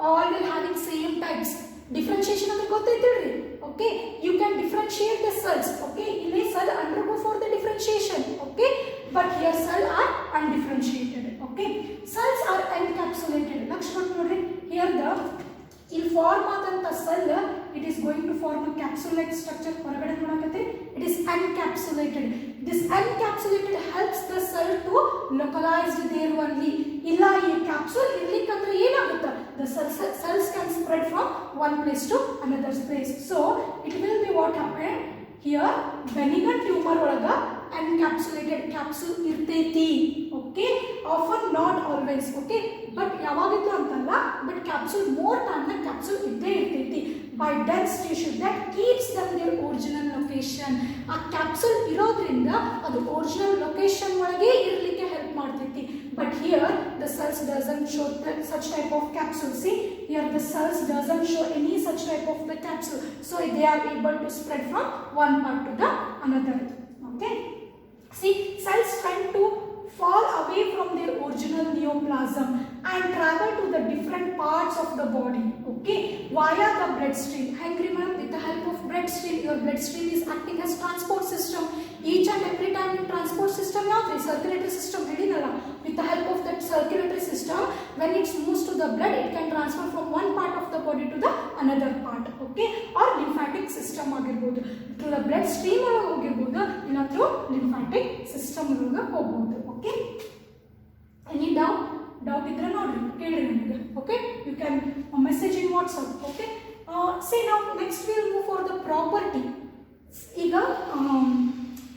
All will having same types. Differentiation ಅಂದ್ರೆ ಗೊತ್ತೈತಿಲ್ರಿ? Okay, you can differentiate the cells. Okay, ಇಲ್ಲಿ cell undergo for the differentiation. Okay, but here cell are undifferentiated. Okay, cells are encapsulated. Lakshman nodri, here the in form ಆದಂತ cell it is going to form a capsule like structure. ಹೊರಗಡೆ ನೋಡಕತ್ತೆ it is encapsulated. This encapsulated helps the cell to localized there only. ಇಲ್ಲ ಈ capsule ಇರ್ಲಿಕ್ಕಂದ್ರೆ ಏನಾಗುತ್ತೆ, the cells can spread from one place to another place. So it will be what happened here, benign tumor ಒಳಗ encapsulated capsule ಇರ್ತೈತಿ. Okay, often not always. Okay, but ಯಾವಾಗಿತ್ತು ಅಂತಲ್ಲ, but capsule more time na capsule ಇದ್ದೇ ಇರ್ತೈತಿ by dense tissue that keeps them their original location. ಆ capsule ಇರೋದ್ರಿಂದ ಅದು original location ಒಳಗೆ ಇರಲಿಕ್ಕೆ help ಮಾಡ್ತೈತಿ. But here the cells doesn't show such type of capsule. See, here the cells doesn't show any such type of the capsule, so they are able to spread from one part to the another. Okay, see, cells tend to fall away from their original neoplasm and travel to the different parts of the body, okay, via the bloodstream. Hungry man, with the help of bloodstream, your bloodstream is acting as transport system. Each and every time in transport system yaadri circulatory system hedinala, with the help of that circulatory system, when it moves to the blood, it can transfer from one part of the body to the another part, okay, or lymphatic system ಆಗಿರಬಹುದು, to the blood stream ಒಳಗೆ ಹೋಗಿರಬಹುದು, ಇಲ್ಲ through lymphatic system ಒಳಗೆ ಹೋಗಬಹುದು. Okay, any doubt idre nodri keli ನನಗೆ. Okay, you can message in WhatsApp. Okay, see, now next we will move for the property. ಈಗ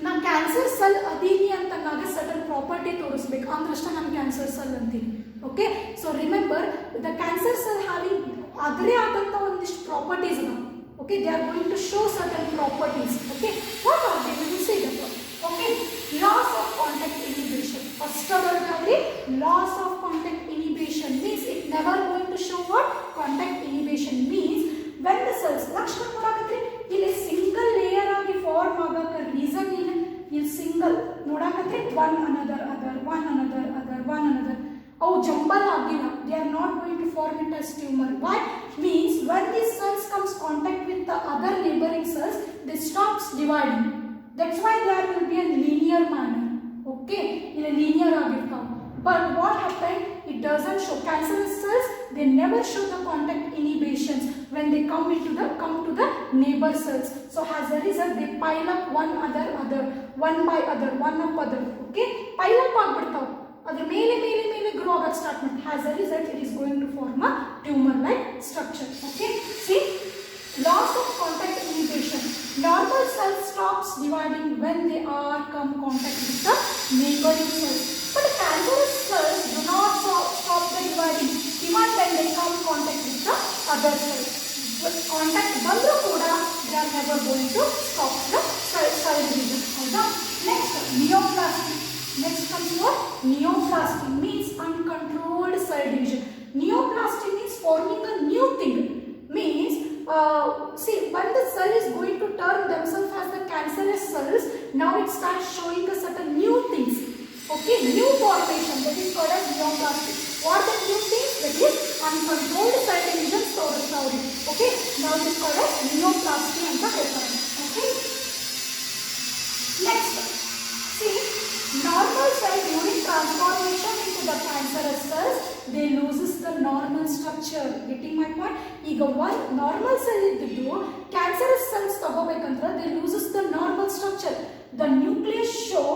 ನಾ cancer cell ಅದೀನಿ ಅಂತ ನಾಗ sudden property ತೋರಿಸ್ಬೇಕು ಅಂದ್ರಷ್ಟೇ ನಾನು ಕ್ಯಾನ್ಸರ್ ಸೆಲ್ ಅಂತೀನಿ. Okay, so remember the cancer cell having ಅದರೇ ಆದಂಥ ಒಂದಿಷ್ಟು ಪ್ರಾಪರ್ಟೀಸ್ ಅದಾವ. Okay, they are going to show certain properties. Okay, what are they will see that. Okay, loss of contact inhibition. First ಅದರಲ್ಲಿ loss of contact inhibition means it never going to show what contact inhibition means when the cells ಲಕ್ಷಣ ನೋಡಕತ್ರಿ ಇಲ್ಲಿ single layer ಆಗಿ form ಆಗಕ್ಕೆ reason ಏನು, ಇಲ್ಲಿ single ನೋಡಕತ್ರಿ one another ಅವು jumble ಆಗಿಲ್ಲ. They are not going to form it as tumor. Why? Means when these cells comes contact with the other neighboring cells, they stops dividing. That's why there will be a linear manner. Okay, ಇಲ್ಲಿ linear ಆಗಿರ್ತಾವ. But what happened? It doesn't show. Cancerous cells, they never show the contact inhibitions when they come to the neighbor cells. So as a result, they pile up one by other. Okay, pile up ಆಗ್ಬಿಡ್ತಾವ. ಅದರ ಮೇಲೆ grow ಆಗಕ್ಕೆ start ಮಾಡ್ತಾರೆ. As a result, it is going to form a tumor-like structure. Okay, see, loss of contact inhibition. Normal cells stops dividing when they are come contact with the neighboring cells. But cancerous cells do not stop the dividing even when they come contact with the other cells. But contact ಬಂದರೂ ಕೂಡ they are never going to stop the cell division. ಹೌದಾ? Next, neoplasty. Next comes what? Neoplasty means uncontrolled cell division. Neoplasty means forming a new thing. Means see, when the cell is going to turn themselves as the cancerous cells, now it starts showing us certain new things. Okay, new formation, that is called as neoplasty. What are the new things? That is uncontrolled cell division story. Okay, now it is called as neoplasty and the ಹೇಳ್ತಾರೆ. Okay, next, see, normal cell during transformation into the cancerous cells, they loses the normal structure. Getting my point? ಈಗ one normal cell ಇದ್ದಿದ್ದು cancerous cells ತಗೋಬೇಕಂದ್ರೆ they loses the normal structure. The nucleus show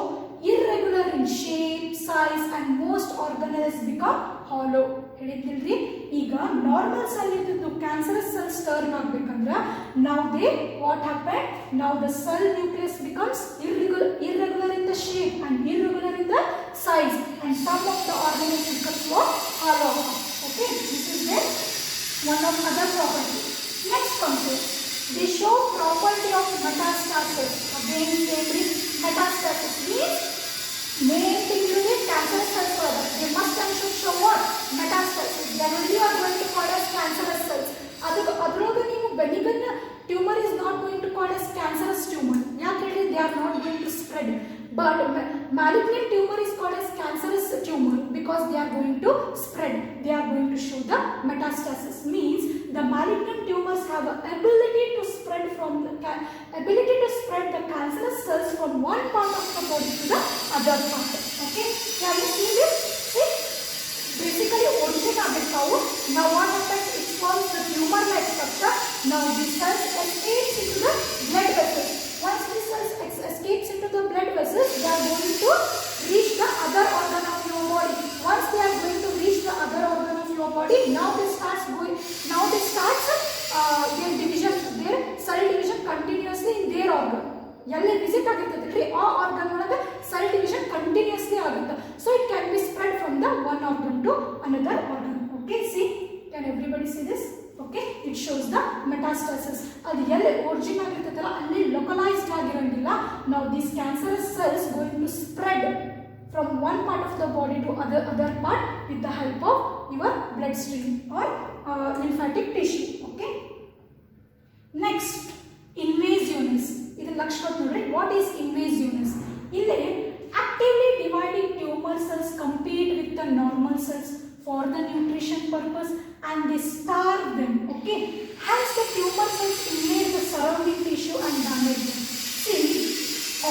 irregular in shape, size and most organelles become hollow. ಹೇಳಿದ್ದಿಲ್ರಿ, ಈಗ normal cell ಇದ್ದಿದ್ದು cancerous cells turn ಆಗ್ಬೇಕಂದ್ರೆ now they what happened? Now the cell nucleus becomes irregular in the shape and irregular in the size and some of the organelles becomes what? Hollow. Okay, this is the one of other property. Next comes here, they show property of metastasis. Again same metastasis means main thing is cancerous cells further. They must and should show what? Metastasis. Then only you are going to call as cancerous cells. ಅದರೊಳಗೆ ನೀವು benign tumor is not going to call as cancerous tumor. ಯಾಕೆ ಹೇಳಿ? They are not going to spread. But malignant tumor is called as cancerous tumor because they are going to spread. They are going to show the metastasis. Means the malignant tumors have the ability to spread the cancerous cells from one part of the body to the other part. Okay, can you see this? See, Now what happens? It forms the tumor-like structure. Now these cells escapes into the blood vessels. Once these cells escapes into the blood vessels, they are going to reach the other organ of your body. Once they are going to reach the other organ of your body, now this starts their division, their cell division continuously in their organ. ಎಲ್ಲಿ visit ಆಗಿರ್ತೈತಿ ಆ organ ಒಳಗೆ cell division continuously ಆಗುತ್ತೆ. So it can be spread from the one organ to another organ. Okay, see can everybody see this? Okay, it shows the metastasis. ಅದು ಎಲ್ಲಿ origin ಆಗಿರ್ತೈತಲ್ಲ ಅಲ್ಲಿ localised ಆಗಿರಂಗಿಲ್ಲ. ನಾವು this cancerous cells going to spread from one part of the body to other part with the help of your blood stream or lymphatic tissue. Okay, next invasiveness. Idu lakshana nodri, what is invasiveness? Ille actively dividing tumor cells compete with the normal cells for the nutrition purpose and they starve them. Okay, hence the tumor cells invade the surrounding tissue and damage them. See,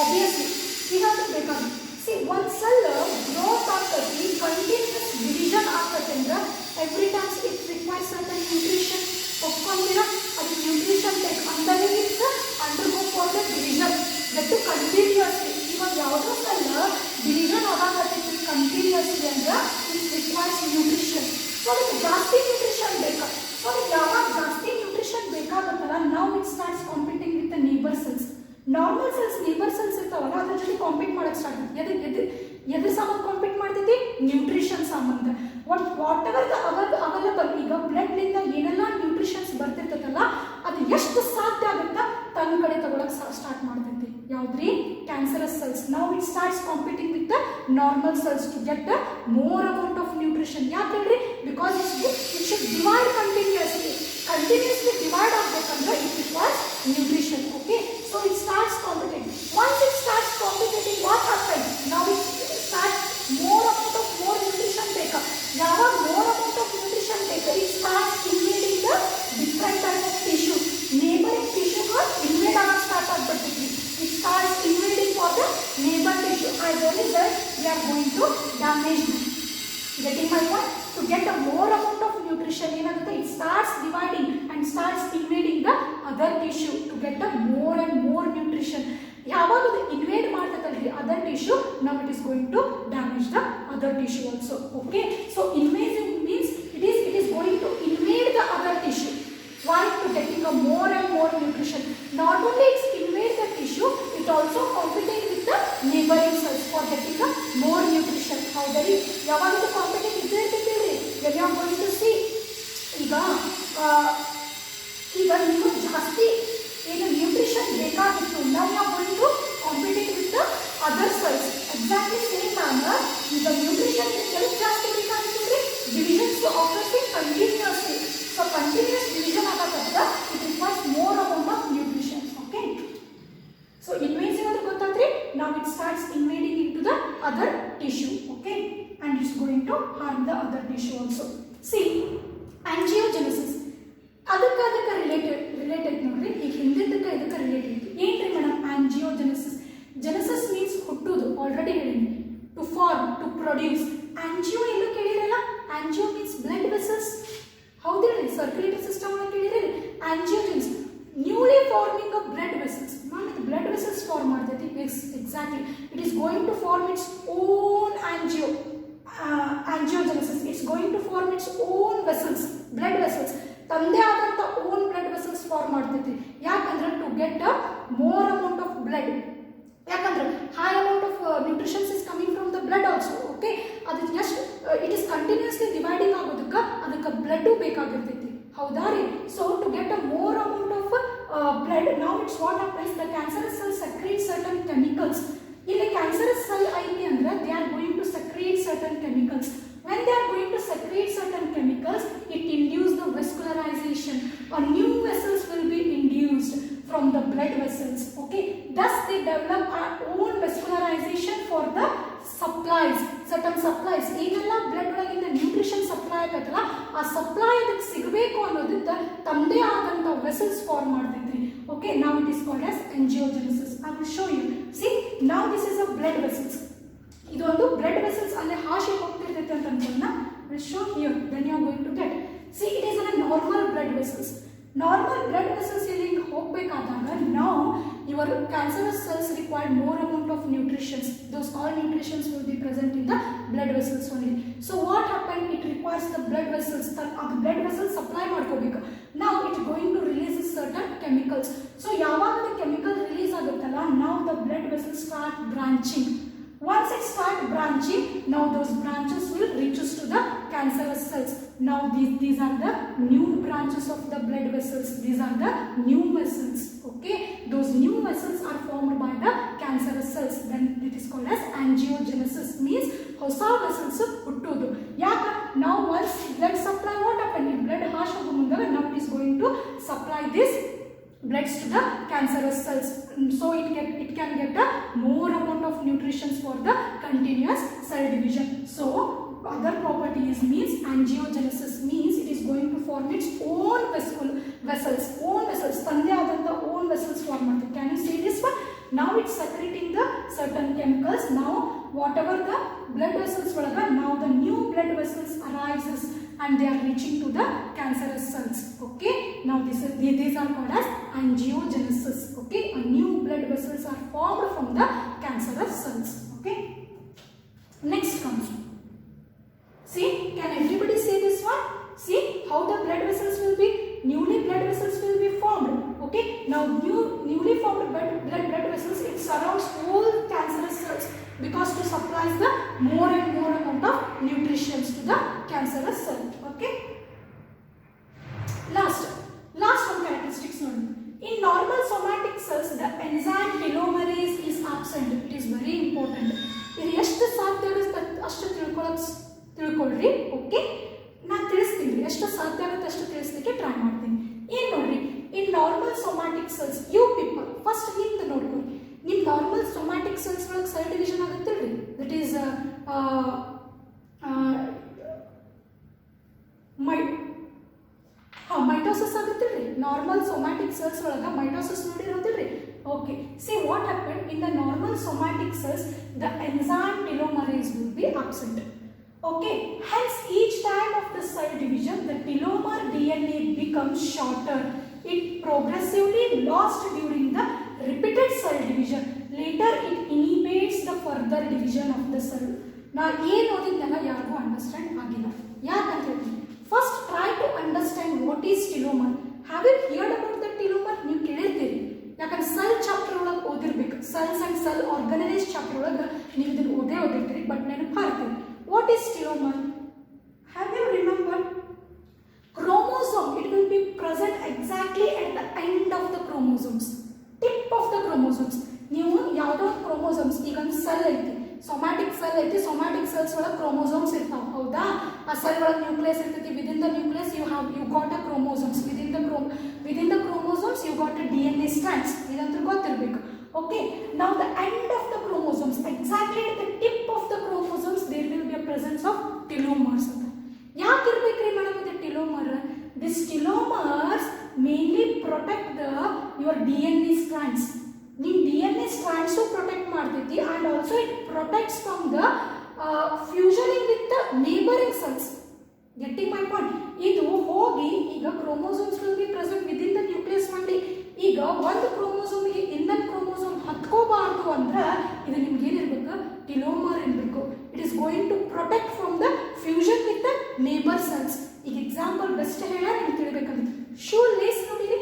obviously idadu bekadu. See, one cell growth ಆಗ್ತೈತಿ, continuous division ಆಗ್ತೈತಿ ಅಂದ್ರೆ every time it requires certain nutrition. ಒಪ್ಕೊಂಡಿರಾ? ಅದು nutrition ಬೇಕು ಅಂದರೆ it's undergo for the division that continuously. ಇವಾಗ ಯಾವುದೋ cell division ಆಗಾಕತ್ತೈತಿ continuously ಅಂದ್ರೆ it requires nutrition. So ಅದಕ್ಕೆ ಜಾಸ್ತಿ ನ್ಯೂಟ್ರಿಷನ್ ಬೇಕು. ಸೊ ಅದಕ್ಕೆ ಯಾವಾಗ ಜಾಸ್ತಿ ನ್ಯೂಟ್ರಿಷನ್ ಬೇಕಾಗುತ್ತಲ್ಲ, ನಾವು it starts competing with the neighbour cells. Normal cells neighbour cells ಇರ್ತಾವಲ್ಲ ಅದ್ರ ಜೊತೆ ಕಾಂಪೀಟ್ ಮಾಡಕ್ಕೆ ಸ್ಟಾರ್ಟ್ ಆಗುತ್ತೆ. ಎದ್ರ ಸಂಬಂಧ ಕಾಂಪೀಟ್ ಮಾಡ್ತೈತಿ? ನ್ಯೂಟ್ರಿಷನ್ ಸಂಬಂಧ. ವಾಟ್ ಎವರ್ ಅವೈಲಬಲ್, ಈಗ ಬ್ಲಡ್ನಿಂದ ಏನೆಲ್ಲ ನ್ಯೂಟ್ರಿಷನ್ಸ್ ಬರ್ತಿರ್ತೈತಲ್ಲ ಅದು ಎಷ್ಟು ಸಾಧ್ಯ ಆಗುತ್ತಾ ತನ್ನ ಕಡೆ ತಗೊಳಕ್ ಸ್ಟಾರ್ಟ್ ಮಾಡ್ತೈತಿ. ಯಾವ್ದ್ರಿ? Cancerous cells. ನಾವು it starts competing with the normal cells to get a more amount of nutrition. ಯಾಕೆ ಹೇಳ್ರಿ? Because it should divide continuously divide ಆಗಬೇಕಂದ್ರೆ it requires nutrition. Okay, so it starts competing. Once it starts competing, what happens? Now it starts more nutrition beka. Yava more amount of nutrition beka, it starts invading the different type of tissue. Neighboring tissue got invade aga start agbittiti. It starts invading for the neighbor tissue. As a result, we are going to damage them. Getting my point? To get a more amount of nutrition, it starts dividing and starts invading the other tissue to get a more and more nutrition. ಯಾವಾಗ ಅದು invade ಮಾಡ್ತೈತಲ್ರಿ other tissue, now it is going to damage the other tissue also. Okay, so invasive means it is going to invade the other tissue. Why? To getting a more and more nutrition. Not only it's invade the tissue, it also competing with the neighboring cells for getting a more nutrition. How very ಯಾವಾಗ ಇದು competing ಇದ್ದಿರ್ತೈತಿ when you are going to see. ಈಗ ನೀವು ಜಾಸ್ತಿ ಏನು nutrition ಬೇಕಾಗಿತ್ತು, ನಾವು you are going to compete with the other cells. Exactly same manner ಈಗ nutrition ಎಲ್ಲಿ ಜಾಸ್ತಿ ಬೇಕಾಗಿತ್ತು? Divisions occurring continuously. So continuous division ಆಗತ್ತಂದ್ರೆ it requires more amount of nutrition. Okay, so invasive ಅಂದ್ರೆ ಗೊತ್ತಾದ್ರಿ, ನಾವು it starts invading into the other tissue. Okay, and it's going to harm the other tissue also. See, angiogenesis ಅದಕ್ಕೆ related ನೋಡ್ರಿ. ಈಗ ಹಿಂದಿದ್ದಕ್ಕೆ ಇದಕ್ಕೆ related ಏನ್ರಿ madam? Angiogenesis. Genesis means ಹುಟ್ಟುದು, ಆಲ್ರೆಡಿ ಹೇಳಿನಿ. To form, to produce. Angio ಎಲ್ಲೂ ಕೇಳಿರಲ್ಲ. Angio means blood vessels. ಹೌದಿರಲಿ, ಸರ್ಕ್ಯುಲೇಟರಿ ಸಿಸ್ಟಮ್ ಒಳಗೆ ಕೇಳಿರಲಿ. Angiogenesis newly forming of blood vessels. ನಾನು ಇದು ಬ್ಲಡ್ ವೆಸಲ್ಸ್ ಫಾರ್ಮ್ ಮಾಡ್ತೈತಿ. Exactly it is going to form its own angiogenesis. It's going to form its own vessels, blood vessels. ತಂದೆ ಆದಂತ own blood vessels form ಮಾಡ್ತೈತಿ. ಯಾಕಂದ್ರೆ to get a more amount of blood. ಯಾಕಂದ್ರೆ high amount of nutritions is coming from the blood also. Okay, ಅದು ಎಷ್ಟು it is continuously dividing ಆಗೋದಕ್ಕೆ ಅದಕ್ಕೆ blood ಬೇಕಾಗಿರ್ತೈತಿ. ಹೌದಾ ರೀ? So to get a more amount of blood, ನಾವು it's what happens, the cancerous cell secrete certain chemicals. ಇಲ್ಲಿ cancerous cell ಐತಿ ಅಂದ್ರೆ they are going to secrete certain chemicals. When they are going to secrete certain chemicals, it induces the vascularization, or new vessels will be induced from the blood vessels. Okay, thus they develop our own vascularization for the supplies, certain supplies. ಏನಲ್ಲ blood ಒಳಗಿಂದ nutrition supply ಆಗತ್ತಲ್ಲ, ಆ supply ಅದಕ್ಕೆ ಸಿಗಬೇಕು ಅನ್ನೋದಿದ್ದ ತಂದೆ ಆದಂಥ vessels form ಮಾಡ್ತೈತ್ರಿ. Okay, now it is called as angiogenesis. I will show you. See, now this is a blood vessels. ಇದೊಂದು ಬ್ಲಡ್ ವೆಸಲ್ಸ್ ಅಲ್ಲೇ ಹಾಶಿ ಹೋಗ್ತಿರ್ತೈತೆ ಅಂತ ಅನ್ಕೊಂಡ. Will show here, then you are going to get. See it is a normal blood vessels. Normal blood vessels ಇಲ್ಲಿ ಹೋಗಬೇಕಾದಾಗ ನಾವು your cancerous cells require more amount of nutritions. Those all nutritions will be present in the blood vessels only. So what happened? It requires the blood vessels. The blood vessels supply ಮಾಡ್ಕೋಬೇಕು. Now it is going to release certain chemicals. So ಯಾವಾಗ the chemical release ಆಗುತ್ತಲ್ಲ, now the blood vessels start branching. Once it start branching, now those branches will reaches to the cancerous cells. Now these are the new branches of the blood vessels. These are the new vessels. Okay, those new vessels are formed by the cancerous cells. Then it is called as angiogenesis. Means hosa vessels huttudu. Yaka now once blood supply, what happened? If blood harsh agu mundaga, now it is going to supply this bloods to the cancerous cells, so it can get a more amount of nutrition for the continuous cell division. So other properties means angiogenesis means it is going to form its own vessels tande adanta own vessels form ಮಾಡುತ್ತೆ. Can you see this one? Now it's secreting the certain chemicals. Now whatever the blood vessels ಒಳಗ, now the new blood vessels arises and they are reaching to the cancerous cells. Okay, now these are called as angiogenesis. Okay, a new blood vessels are formed from the cancerous cells. Okay, next comes, see, can everybody see this one? See how the blood vessels will be, newly blood vessels will be formed. Okay, now newly formed blood vessels, it surrounds all cancerous cells because to supply the more and more amount of nutrition to the cancerous cell. Okay, last one characteristics ನೋಡಿ. In normal somatic cells the enzyme telomerase is absent. It is very important. ಇದು ಎಷ್ಟು ಸಾಧ್ಯ ಆಗುತ್ತೆ ಅಷ್ಟು ತಿಳ್ಕೊಳ್ಳ್ರಿ. Okay, ನಾನು ತಿಳಿಸ್ತೀನಿ, ಎಷ್ಟು ಸಾಧ್ಯ ಆಗುತ್ತೆ ಅಷ್ಟು ತಿಳಿಸ್ಲಿಕ್ಕೆ ಟ್ರೈ ಮಾಡ್ತೀನಿ. ಏನು ನೋಡ್ರಿ, in normal somatic cells you people first ನಿಮ್ದು ನೋಡ್ಕೊಳ್ಳಿ. ನಿಮ್ಮ ನಾರ್ಮಲ್ ಸೊಮ್ಯಾಟಿಕ್ ಸೆಲ್ಸ್ ಒಳಗೆ ಸೆಲ್ ಡಿವಿಷನ್ ಆಗುತ್ತಿಲ್ರಿ, ದಟ್ ಈಸ್ ಮೈಟೋಸಿಸ್ ಆಗುತ್ತಿಲ್ರಿ. ನಾರ್ಮಲ್ ಸೊಮ್ಯಾಟಿಕ್ ಸೆಲ್ಸ್ ಒಳಗೆ ಮೈಟೋಸಿಸ್ ನೋಡಿರೋದಿಲ್ರಿ. Okay, see what happened in the normal somatic cells, the enzyme telomerase will be absent. Okay, hence each time of the cell division the telomer DNA becomes shorter. It progressively lost during the repeated cell division. Later it inhibites the further division of the cell. Now ಏನು ಓದಿದ್ದೆಲ್ಲ ಯಾರಿಗೂ understand ಆಗಿಲ್ಲ. ಯಾಕಂತ ಹೇಳ್ತೀನಿ, first try to understand what is telomere. Have you heard about the telomere? ನೀವು ಕೇಳಿರ್ತೀರಿ, ಯಾಕಂದ್ರೆ cell chapter ಒಳಗೆ ಓದಿರ್ಬೇಕು. Cells and cell organise chapter ಒಳಗೆ ನೀವು ಇದನ್ನು ಓದಿರ್ತೀರಿ, ಬಟ್ ನೆನಪು ಹಾಕ್ತೀರಿ. What is telomere? Have you remember? Chromosome, it will be present exactly at the end of the chromosomes, tip of the chromosomes. ನೀವು ಯಾವುದೋ ಕ್ರೋಮೋಸೋಮ್ಸ್, ಈಗ ಒಂದು ಸೆಲ್ ಐತಿ, ಸೊಮ್ಯಾಟಿಕ್ ಸೆಲ್ ಐತಿ, ಸೊಮ್ಯಾಟಿಕ್ ಸೆಲ್ಸ್ ಒಳಗೆ ಕ್ರೋಮೋಸೋಮ್ಸ್ ಇರ್ತಾವೆ, ಹೌದಾ? ಆ ಸೆಲ್ ಒಳಗೆ ನ್ಯೂಕ್ಲಿಯಸ್ ಇರ್ತೈತಿ. Within the nucleus you got a chromosomes. Within the chromosomes you got a DNA strands. ಇದಂತೂ ಗೊತ್ತಿರಬೇಕು. Okay, now the end of the chromosomes, exactly at the tip of the chromosomes, there will be a presence of telomeres. ಯಾಕೆ ಇರಬೇಕ್ರಿ madam ಇದು ಟೆಲೋಮರ್? These telomeres mainly protect your DNA strands. ನಿಮ್ಮ DNA strands protect ಮಾಡ್ತೈತಿ, and also it protects from the fusioning with the neighboring cells. Getting my point? ಇದು ಹೋಗಿ ಈಗ chromosomes will be present within the nucleus only. ಈಗ ಒಂದು ಕ್ರೋಮೋಸೋಮ್ಗೆ ಇನ್ನೊಂದು chromosome ಹತ್ಕೋಬಾರ್ದು ಅಂದ್ರೆ ಇದು ನಿಮ್ಗೆ ಏನಿರ್ಬೇಕು? ಟೆಲೋಮರ್ ಇರಬೇಕು. It is going to protect from the fusion with the neighbour cells. ಈಗ ಎಕ್ಸಾಂಪಲ್ ಬೆಸ್ಟ್ ಹೇಳ ನಿಮ್ಗೆ ತಿಳ್ಬೇಕಂತ, ಶೂ ಲೇಸ್ ನೋಡಿರಿ.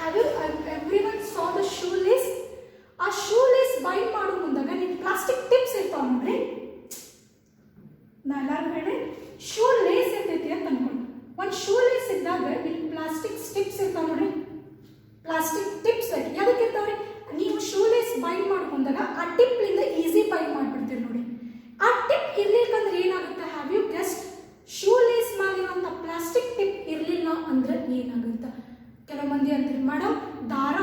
Have you everyone saw the shoe lace? ಆ ಶೂ ಲೇಸ್ ಬೈಂಡ್ ಮಾಡೋ ಮುಂದಾಗ ನಿಮ್ಗೆ ಪ್ಲಾಸ್ಟಿಕ್ ಟಿಪ್ಸ್ ಇರ್ತಾವ ನೋಡ್ರಿ. ನಾ ಎಲ್ಲಾರು ಹೇಳಿ ಶೂ ಲೇಸ್ ಇರ್ತೈತಿ ಅಂತ ಅನ್ಕೊಂಡು, ಒಂದು ಶೂ ಲೇಸ್ ಇದ್ದಾಗ ಇಲ್ಲಿ ಪ್ಲಾಸ್ಟಿಕ್ ಸ್ಟಿಪ್ಸ್ ಇರ್ತಾವ ನೋಡ್ರಿ. ಪ್ಲಾಸ್ಟಿಕ್ ಟಿಪ್ಸ್ ಯಾವ್ದಕ್ಕೆ ಇರ್ತಾವ್ರಿ? ನೀವು ಶೂ ಲೇಸ್ ಬೈಂಡ್ ಮಾಡ್ಕೊಂಡಾಗ ಆ ಟಿಪ್ಲಿಂದ ಈಸಿ ಬೈಂಡ್ ಮಾಡ್ಬಿಡ್ತೀರಿ ನೋಡಿ. ಆ ಟಿಪ್ ಇರ್ಲಿಕ್ಕಂದ್ರೆ ಏನಾಗುತ್ತೆ? Have you guessed? Shoe lace ಮಾಡಿರುವಂಥ ಪ್ಲಾಸ್ಟಿಕ್ ಟಿಪ್ ಇರಲಿಲ್ಲ ಅಂದ್ರೆ ಏನಾಗುತ್ತೆ? ಕೆಲವು ಮಂದಿ ಅಂತೀರಿ, ಮೇಡಮ್ ದಾರ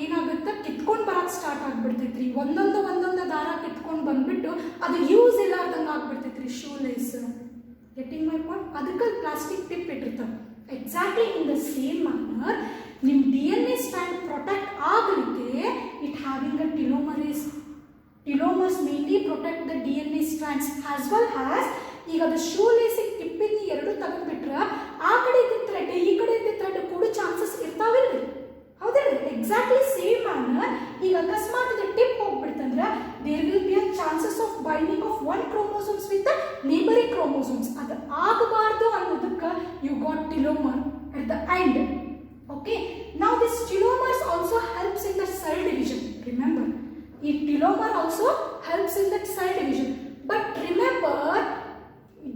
ಏನಾಗುತ್ತೆ, ಕಿತ್ಕೊಂಡು ಬರಕ್ಕೆ ಸ್ಟಾರ್ಟ್ ಆಗ್ಬಿಡ್ತೈತ್ರಿ. ಒಂದೊಂದು ದಾರ ಕಿತ್ಕೊಂಡು ಬಂದ್ಬಿಟ್ಟು ಅದು ಯೂಸ್ ಇಲ್ಲಾರ್ದಂಗೆ ಆಗ್ಬಿಡ್ತೈತ್ರಿ shoe lace. Getting my point? ಅದಕ್ಕೆ ಪ್ಲಾಸ್ಟಿಕ್ ಟಿಪ್ ಇಟ್ಟಿರ್ತಾರೆ. Exactly in the same manner ನಿಮ್ಮ DNA ಸ್ಟ್ಯಾಂಡ್ ಪ್ರೊಟೆಕ್ಟ್ ಆಗಲಿಕ್ಕೆ it having a telomerase. Telomeres mainly protect the DNA strands as well as. ಈಗ ಅದು ಶೂ ಲೇಸಿಗೆ ಟಿಪ್ಪಿನ ಎರಡು ತೆಗೆದುಬಿಟ್ರೆ ಆಗ ಕಡೆ ಇದ್ದ ಥ್ರೆಡ್ ಈ ಕಡೆ ಇದ್ದ ಥ್ರೆಡ್ ಕೂಡೋ ಚಾನ್ಸಸ್ ಇರ್ತಾವಿಲ್ರಿ, ಹೌದಿಲ್ಲ? ಎಕ್ಸಾಕ್ಟ್ಲಿ ಸೇಮ್ ಮ್ಯಾನರ್ ಈಗ ಅಕಸ್ಮಾತ್ ಇದು ಟಿಪ್ ಹೋಗ್ಬಿಡ್ತಂದ್ರೆ there will be a chances of binding of one chromosomes with the neighbouring chromosomes. ಅದು ಆಗಬಾರ್ದು ಅನ್ನೋದಕ್ಕೆ you got telomere at the end. Okay, now this telomers also helps in the cell division. Remember, it telomere also helps in the cell division. But remember,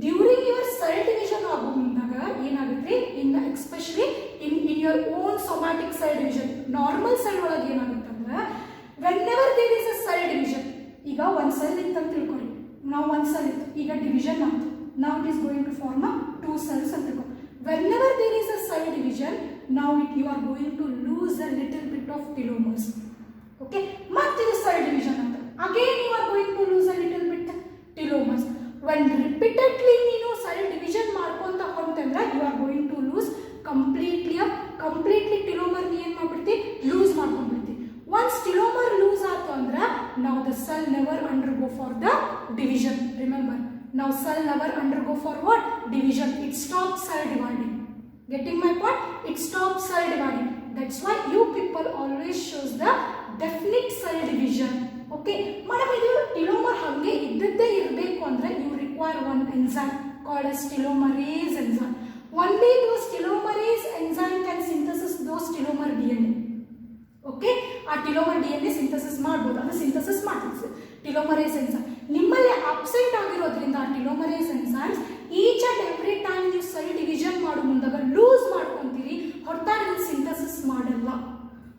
during your cell division ಆಗುವಾಗ ಏನಾಗುತ್ತೆ, in especially in your own somatic cell division, normal cell ಒಳಗೆ ಏನಾಗುತ್ತೆ ಅಂದ್ರೆ whenever there is a cell division, ಈಗ ಒಂದು cell ಇತ್ತು ಅಂತ ತಿಳ್ಕೊಳ್ಳಿ, ನಾವು ಒಂದು ಸೆಲ್ ಇತ್ತು, ಈಗ ಡಿವಿಷನ್ ಆಯ್ತು, now it is going to form a two cells ಅಂತ ತಿಳ್ಕೊಳ್ಳಿ. Whenever there is a cell division, now you are going to lose a little bit of telomeres. Okay, ಮತ್ತೆ ಇದು cell division ಅಂತ, again you are going to lose a little bit telomeres. When repeatedly ನೀನು cell division ಮಾಡ್ಕೊಂತ ಹೊಂತಂದ್ರೆ you are going to lose completely telomere ನೀ ಏನು ಮಾಡ್ಬಿಡ್ತಿ, loose ಮಾಡ್ಕೊಂಡ್ಬಿಡ್ತಿ. Once telomere lose ಆಯ್ತು ಅಂದ್ರೆ now the cell never undergo for the division. Remember, now cell never undergo for what? Division. It stops cell dividing. Getting my point? It stops cell dividing. That's why you people always shows the definite cell division. Okay, madam, idu telomere hange iddadde irbeku andre you require one enzyme called as telomerase enzyme. Only those telomerase enzyme can synthesis those telomere DNA. Okay, ಆ ಟೆಲೋಮರ್ DNA synthesis ಮಾಡಬಹುದು, ಅದು synthesis ಮಾಡ್ತದೆ ಟೆಲೋಮರೇಸ್ enzyme. ನಿಮ್ಮಲ್ಲಿ absent ಆಗಿರೋದ್ರಿಂದ ಆ telomerase enzymes each and every time ನೀವು cell division ಮಾಡೋ ಮುಂದಾಗ ಲೂಸ್ ಮಾಡ್ಕೊಂತೀರಿ, ಹೊರತಾಗಿ ಸಿಂಥಸಿಸ್ ಮಾಡಲ್ಲ.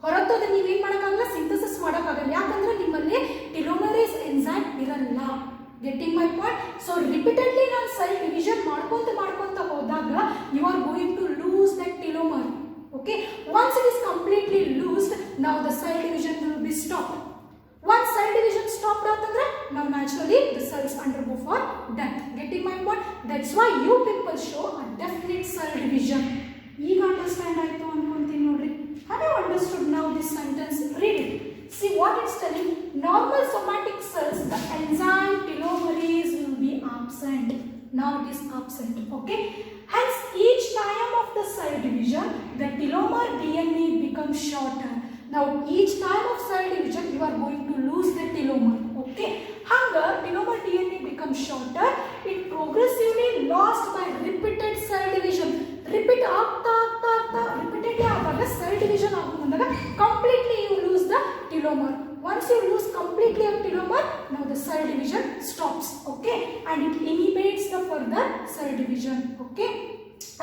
ಹೊರತೋದ ನೀವೇನ್ ಮಾಡೋಕ್ಕಾಗಲ್ಲ, ಸಿಂಥಸಿಸ್ ಮಾಡೋಕ್ಕಾಗಲ್ಲ, ಯಾಕಂದ್ರೆ ನಿಮ್ಮಲ್ಲಿ ಟೆಲೋಮರೇಸ್ ಎನ್ಸೈಮ್ ಇರಲ್ಲ. Getting my point? So repeatedly ನಾವು ಸೆಲ್ ಡಿವಿಷನ್ ಮಾಡ್ಕೊಂತ ಹೋದಾಗ you are going to lose that telomere. Okay, once it is completely loosed, now the cell division will be stopped. Once cell division stopped aatandre, now naturally the cells undergo for death. Getting my point? That's why you people show a definite cell division. ಈಗ understand ಆಯ್ತು ಅನ್ಕೊಂತೀನಿ ನೋಡ್ರಿ. Have you understood now this sentence? Read it. See what it's telling. Normal somatic cells, the enzyme telomerase will be absent. Now it is absent. Okay, hence each time of the cell division the telomere DNA becomes shorter. Now each time of cell division you are going to lose the telomere. Okay, hanga telomere DNA becomes shorter, it progressively lost by repeated cell division. Repeat aagta repeatedly aagaga cell division agumundaga completely you lose the telomere. Once you lose completely a telomere, now the cell division stops. Okay, and it inhibits the further cell division. Okay,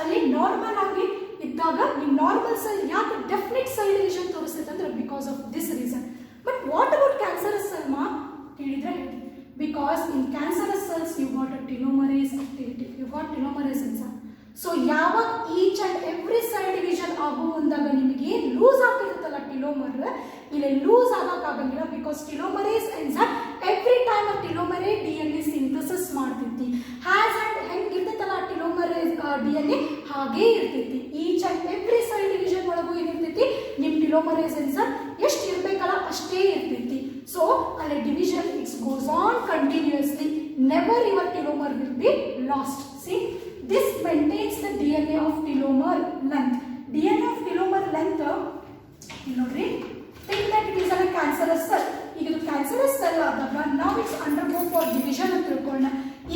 ಅಲ್ಲಿ normal ಆಗಿ ಇದ್ದಾಗ ನಿಮ್ಮ normal cell ಯಾಕೆ definite cell division ತೋರಿಸ್ತೈತೆ ಅಂದ್ರೆ because of this reason. But what about cancerous cell ಮಾ ಹೇಳಿದ್ರೆ ಹೇಳ್ತೀನಿ, because in cancerous cells you got a telomerase activity, you got telomerase enzyme. So ಯಾವಾಗ each and every cell division ಆಗೋ ಮುಂದಾಗ ನಿಮಗೆ lose ಆಗ್ತಿರುತ್ತಲ್ಲ ಟೆಲೋಮರ್, ಇಲ್ಲಿ ಲೂಸ್ ಆಗಕ್ಕಾಗಂಗಿಲ್ಲ because telomerase enzyme every time ಆ ಟೆಲೋಮರೇ DNA ಸಿಂಥಸಿಸ್ ಮಾಡ್ತೈತಿ. ಹ್ಯಾಸ್ ಅಂಡ್ ಹೆಂಗಿರ್ತೈತಲ್ಲ ಟೆಲೋಮರೇಸ್ DNA ಹಾಗೇ ಇರ್ತೈತಿ. Each and every cell division ಒಳಗೂ ಏನಿರ್ತೈತಿ, ನಿಮ್ಮ ಟೆಲೋಮರೇಸ್ ಎನ್ಸೈಮ್ ಎಷ್ಟು ಇರಬೇಕಲ್ಲ ಅಷ್ಟೇ ಇರ್ತೈತಿ. ಸೊ ಅಲ್ಲಿ division it's goes on continuously, never your telomere will be lost. See this maintains the DNA of telomere length. DNA of telomere length ನೋಡ್ರಿ, think that it is a cancerous cell. ಈಗ ಇದು cancerous cell ಆದಾಗ now it's undergo for division ಅಂತ ತಿಳ್ಕೊಳ್ಳೋಣ.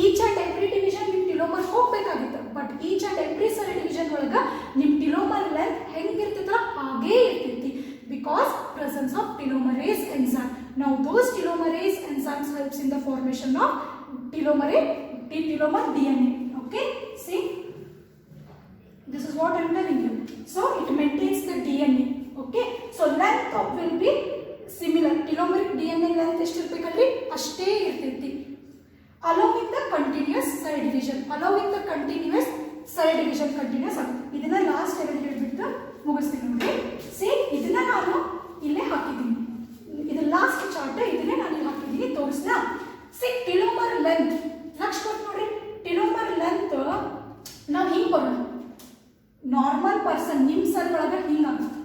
Each and every division ನಿಮ್ಮ ಟೆಲೋಮರ್ ಹೋಗ್ಬೇಕಾಗಿತ್ತು, but each and every cell division ಒಳಗ ನಿಮ್ಮ ಟೆಲೋಮರ್ ಲೆಂತ್ ಹೆಂಗಿರ್ತೈತಲ್ಲ ಹಾಗೇ ಇರ್ತೈತಿ because presence of telomerase enzyme. Now those telomerase enzymes helps in the formation of telomere DNA. Okay, see, this is what I am telling you. So it maintains the DNA. Okay, so length of will be similar. Telomeric DNA length ಎಷ್ಟಿರಬೇಕಲ್ಲಿ ಅಷ್ಟೇ ಇರ್ತೈತಿ. Allowing the continuous cell division, allowing the continuous cell division continuous ಆಗುತ್ತೆ. ಇದನ್ನ last ಎರಡು ಹೇಳ್ಬಿಟ್ಟು ಮುಗಿಸ್ತೀನಿ ನೋಡಿ. C ಇದನ್ನ ನಾನು ಇಲ್ಲೇ ಹಾಕಿದ್ದೀನಿ, ಇದು ಲಾಸ್ಟ್ ಚಾರ್ಟ್, ಇದನ್ನೇ ನಾನು ಇಲ್ಲಿ ಹಾಕಿದ್ದೀನಿ, ತೋರಿಸ್ದಾ? ಸಿ ಟೆಲೋಮರ್ ಲೆಂತ್ ಲಕ್ಷ ಕೊಟ್ಟು ನೋಡ್ರಿ. ಟೆಲೋಮರ್ ಲೆಂತ್ ನಾವು ಹಿಂಗೆ ಬರೋಣ, ನಾರ್ಮಲ್ ಪರ್ಸನ್ ನಿಮ್ಮ ಸೆಲ್ ಒಳಗೆ ಹಿಂಗಾಗುತ್ತೆ,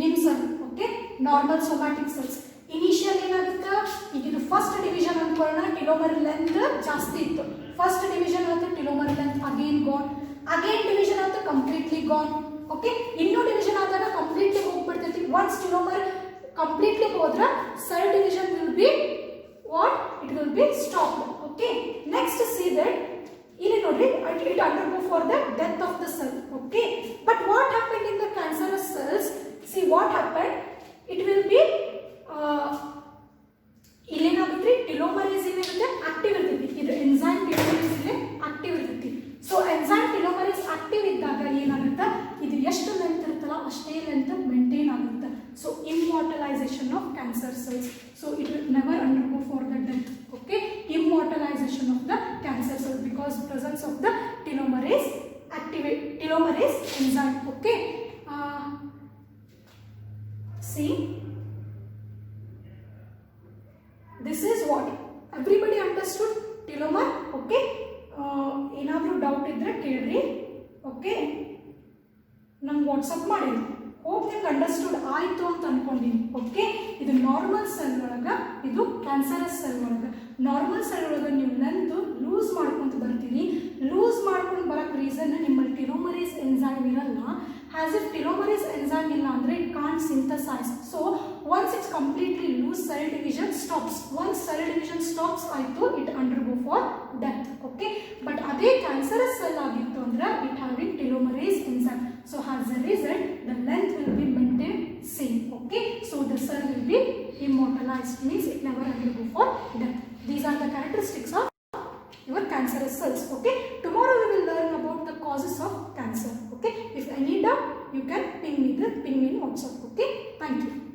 ನಿಮ್ಮ cell. Okay, normal somatic cells initial ಏನಾಗುತ್ತೆ, ಈಗ ಇದು ಫಸ್ಟ್ ಡಿವಿಷನ್ ಅಂದ್ಕೊಳ್ಳೋಣ, ಟೆಲೋಮರ್ ಲೆಂತ್ ಜಾಸ್ತಿ ಇತ್ತು, ಫಸ್ಟ್ ಡಿವಿಷನ್ ಆಯ್ತು, telomere length again got again division ಆದ ಕಂಪ್ಲೀಟ್ಲಿ ಗಾನ್. ಓಕೆ, ಇನ್ನೂ ಡಿವಿಷನ್ ಆದಾಗ ಕಂಪ್ಲೀಟ್ಲಿ ಹೋಗ್ಬಿಡ್ತೈತಿ. ಒನ್ಸ್ ಟೆಲೋಮರ್ ಕಂಪ್ಲೀಟ್ಲಿ ಹೋದ್ರೆ cell division will be what, it will be stopped. Okay, next see that ಇಲ್ಲಿ ನೋಡ್ರಿ, it undergo for the death of the cell. Okay, but what happen in the cancerous cells, see what happen, it will be ಇಲ್ಲೇನಾಗುತ್ತೆ, telomerase ಏನಿರುತ್ತೆ active ಇರ್ತೈತಿ. ಇದು enzyme ಟೆಲೋಮರೇಸ್ ಇಲ್ಲಿ active ಇರ್ತೈತಿ. So enzyme ಟೆಲೋಮರೇಸ್ active ಇದ್ದಾಗ ಏನಾಗುತ್ತೆ, ಇದು ಎಷ್ಟು ಲೆಂತ್ ಇರುತ್ತಲ್ಲ ಅಷ್ಟೇ ಲೆಂತ್ ಮೇಂಟೈನ್ ಆಗುತ್ತೆ. So immortalisation of cancer cells. So it will never undergo for the death. Okay, immortalization of the cancer cell because presence of the telomerase enzyme. Okay, see, this is what everybody understood telomer. Okay, ಏನಾದರೂ doubt ಇದ್ರೆ ಕೇಳ್ರಿ. Okay, ನಂಗೆ WhatsApp ಮಾಡಿರಿ. Hope ನಿಮ್ಗೆ understood ಆಯಿತು ಅಂತ ಅನ್ಕೊಂಡಿನಿ. Okay, ಇದು normal cell ಒಳಗೆ, ಇದು ಕ್ಯಾನ್ಸರಸ್ ಸೆಲ್ ಒಳಗೆ. ನಾರ್ಮಲ್ ಸೆಲ್ ಒಳಗೆ ನೀವು ಲೆಂತ್ ಲೂಸ್ ಮಾಡ್ಕೊಂತ ಬರ್ತೀರಿ. ಲೂಸ್ ಮಾಡ್ಕೊಂಡು ಬರೋಕ್ಕೆ ರೀಸನ್ ನಿಮ್ಮಲ್ಲಿ ಟೆಲೋಮರೇಸ್ ಎನ್ಸೈಮ್ ಇರಲ್ಲ. ಆಸ್ ಇಫ್ ಟೆಲೋಮರೇಸ್ ಎನ್ಸೈಮ್ ಇಲ್ಲ ಅಂದರೆ it can't synthesise. So once it's completely lose, cell division stops. Once cell division stops ಆಯಿತು, it undergo for death. Okay, but ಅದೇ ಕ್ಯಾನ್ಸರಸ್ ಸೆಲ್ ಆಗಿತ್ತು ಅಂದರೆ it having telomerase enzyme. So as a result, the length will be maintained same. Okay, so the cell will be immortalized, means it never undergo for death. These are the characteristics of your cancerous cells. Okay, tomorrow we will learn about the causes of cancer. Okay, if any doubt, you can ping me in WhatsApp. Okay, thank you.